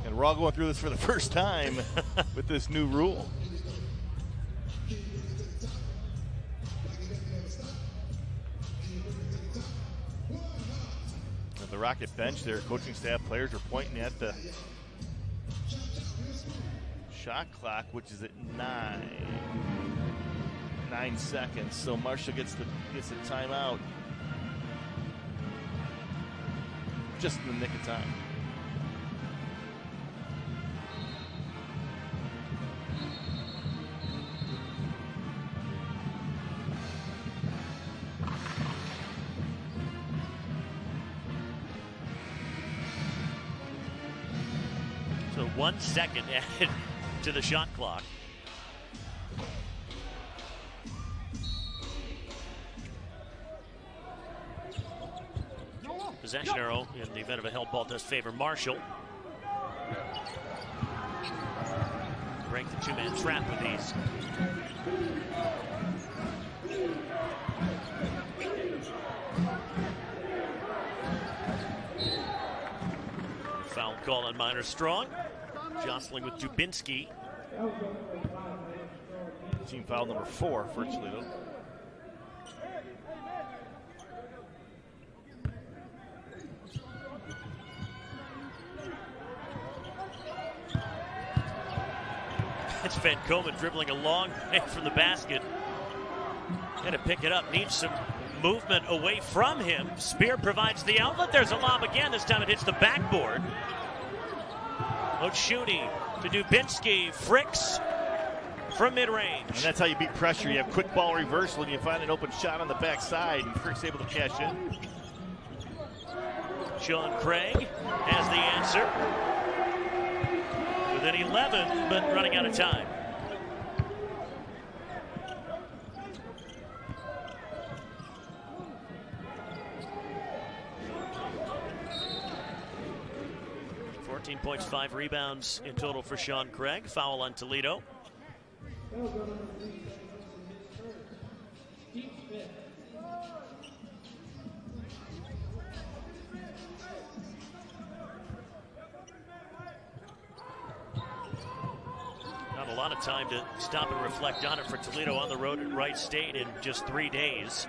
And we're all going through this for the first time with this new rule. The Rocket bench, their coaching staff players are pointing at the shot clock, which is at 9 seconds. So Marshall gets a timeout just in the nick of time. So 1 second added to the shot clock. Possession arrow in the event of a held ball does favor Marshall. Break the 2-man trap with these. Foul call on Minor Strong. Jostling with Dubinsky. Team foul number 4 for Toledo. It's Van Komen dribbling a long way from the basket. Had to pick it up. Needs some movement away from him. Spear provides the outlet. There's a lob again. This time it hits the backboard. Oshuni to Dubinsky. Fricks from mid-range. And that's how you beat pressure. You have quick ball reversal and you find an open shot on the backside. And Fricks able to cash in. Sean Craig has the answer. Within 11, but running out of time. Points, 5 rebounds in total for Sean Craig. Foul on Toledo. Not a lot of time to stop and reflect on it for Toledo on the road at Wright State in just 3 days.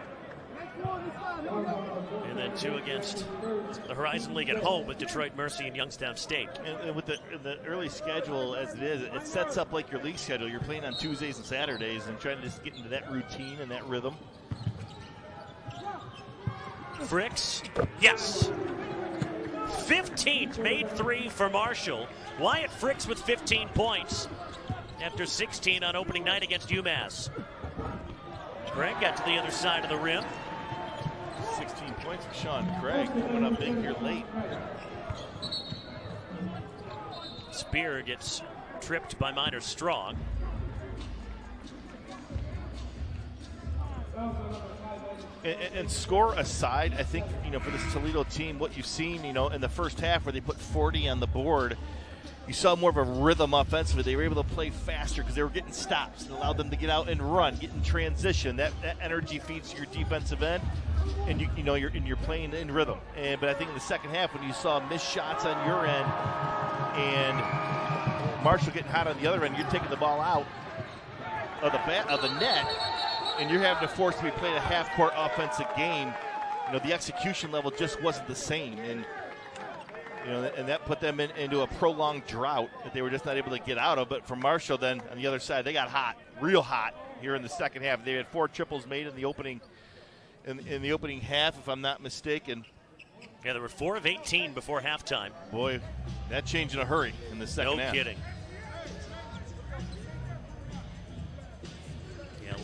And then 2 against the Horizon League at home with Detroit Mercy and Youngstown State. And with the early schedule as it is, it sets up like your league schedule. You're playing on Tuesdays and Saturdays and trying to just get into that routine and that rhythm. Fricks, yes. 15th made 3 for Marshall. Wyatt Fricks with 15 points after 16 on opening night against UMass. Craig got to the other side of the rim. 16 points for Sean Craig, coming up big here late. Spear gets tripped by Minor Strong. And score aside, I think, for this Toledo team, what you've seen, in the first half where they put 40 on the board, you saw more of a rhythm offensively. They were able to play faster because they were getting stops. It allowed them to get out and run, get in transition. That energy feeds your defensive end, and you're playing in rhythm. But I think in the second half, when you saw missed shots on your end and Marshall getting hot on the other end, you're taking the ball out of the net, and you're having to force to be playing a half-court offensive game. The execution level just wasn't the same, and that put them into a prolonged drought that they were just not able to get out of. But for Marshall, then on the other side, they got hot, real hot here in the second half. They had 4 triples made in the opening half, if I'm not mistaken. Yeah, there were 4 of 18 before halftime. Boy, that changed in a hurry in the second half. No kidding.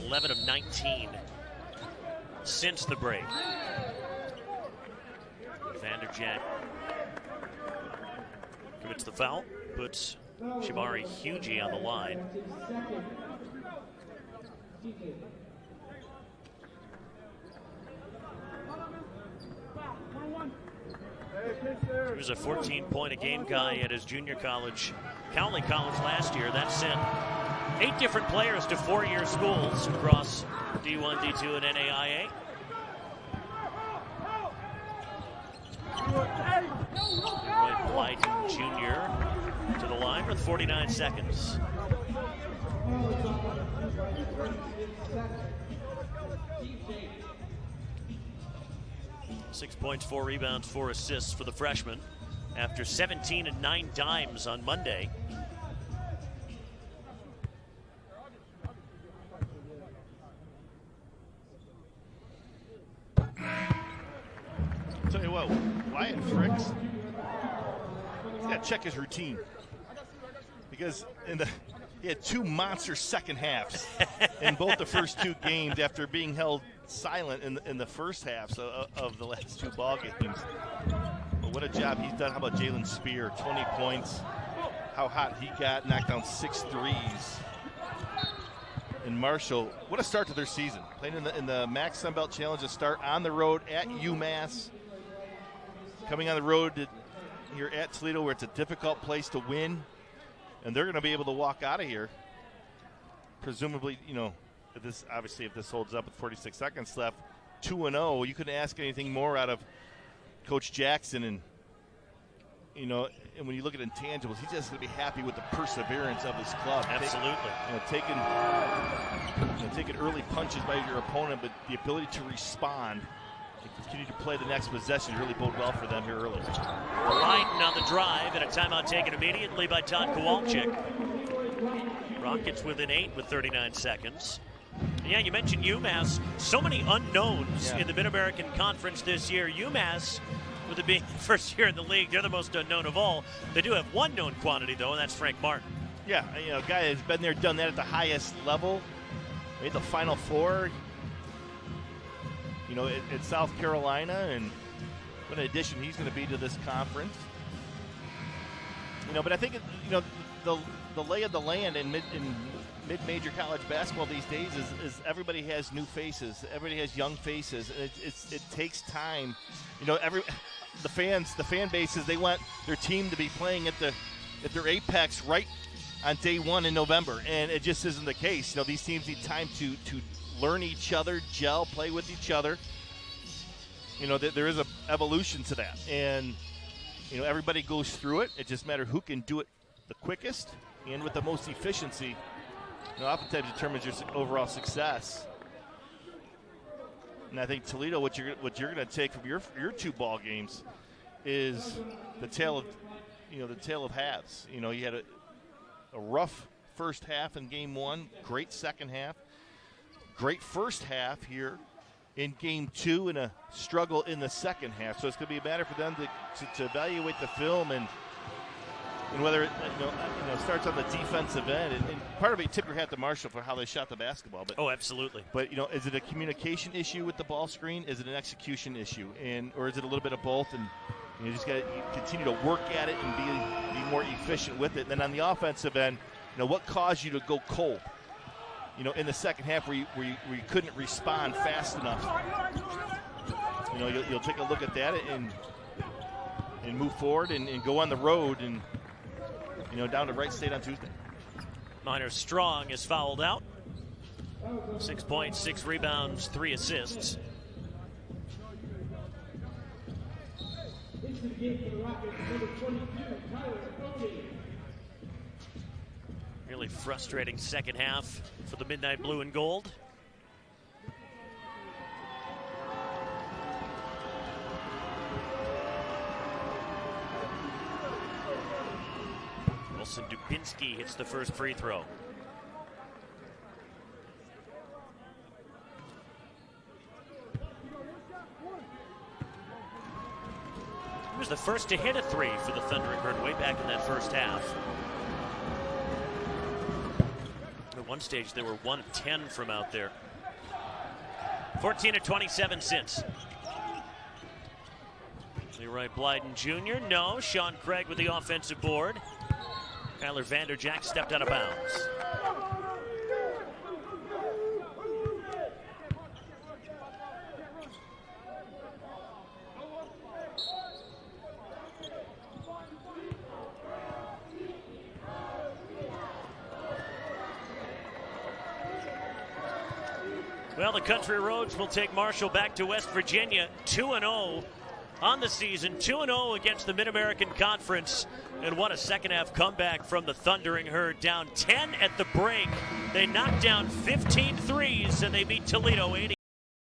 11 of 19 since the break. Vanderjagt commits the foul, puts Shamari Hugie on the line. He was a 14-point-a-game guy at his junior college, Cowley College last year. That sent 8 different players to 4-year schools across D1, D2, and NAIA. Roy Blyden Jr. to the line with 49 seconds. Six points, 4 rebounds, 4 assists for the freshman after 17 and 9 dimes on Monday. Tell you what, Wyatt Fricks, he's got to check his routine, because he had 2 monster second halves in both the first 2 games after being held silent in the first halves of the last 2 ball games. But what a job he's done. How about Jalen Spear? 20 points. How hot he got, knocked down 6 threes. And Marshall, what a start to their season. Playing in the MAC Sun Belt Challenge to start on the road at UMass. Coming on the road here at Toledo, where it's a difficult place to win. And they're going to be able to walk out of here, presumably, if this holds up with 46 seconds left, 2-0. You couldn't ask anything more out of Coach Jackson. And, and when you look at intangibles, he's just going to be happy with the perseverance of his club. Absolutely. Taking early punches by your opponent, but the ability to respond and continue to play the next possession really bode well for them here early. Blyden on the drive, and a timeout taken immediately by Todd Kowalczyk. Rockets within 8 with 39 seconds. Yeah, you mentioned UMass. So many unknowns in the Mid-American Conference this year. UMass, with it being first year in the league, they're the most unknown of all. They do have one known quantity, though, and that's Frank Martin. Yeah, a guy that's been there, done that at the highest level. Made the Final Four, at South Carolina, and what an addition he's going to be to this conference. But I think, the lay of the land in mid-major college basketball these days is everybody has new faces. Everybody has young faces. It takes time. The fan bases, they want their team to be playing at their apex right on day 1 in November, and it just isn't the case. These teams need time to learn each other, gel, play with each other. There is an evolution to that, and everybody goes through it. It just matters who can do it the quickest and with the most efficiency. Oftentimes determines your overall success. And I think Toledo, what you're going to take from your 2 ball games is the tale of halves. You had a rough first half in game 1, great second half, great first half here in game 2 and a struggle in the second half. So it's going to be a matter for them to evaluate the film and whether it starts on the defensive end. And part of it, tip your hat to Marshall for how they shot the basketball. But, oh, absolutely. But, is it a communication issue with the ball screen? Is it an execution issue? Or is it a little bit of both? And you just got to continue to work at it and be more efficient with it. And then on the offensive end, what caused you to go cold? In the second half where you couldn't respond fast enough. You'll take a look at that and move forward and go on the road and down to Wright State on Tuesday. Minor Strong is fouled out. 6 points, 6 rebounds, 3 assists. Really frustrating second half for the Midnight Blue and Gold. Wilson Dubinsky hits the first free throw. He was the first to hit a 3 for the Thundering Herd way back in that first half. At one stage, they were 1-10 from out there. 14 of 27 since. Leroy Blyden Jr. No. Sean Craig with the offensive board. Kyler Vanderjack stepped out of bounds. Well, the Country Roads will take Marshall back to West Virginia, 2-0 on the season, 2-0 against the Mid-American Conference. And what a second-half comeback from the Thundering Herd, down 10 at the break. They knocked down 15 threes, and they beat Toledo 80.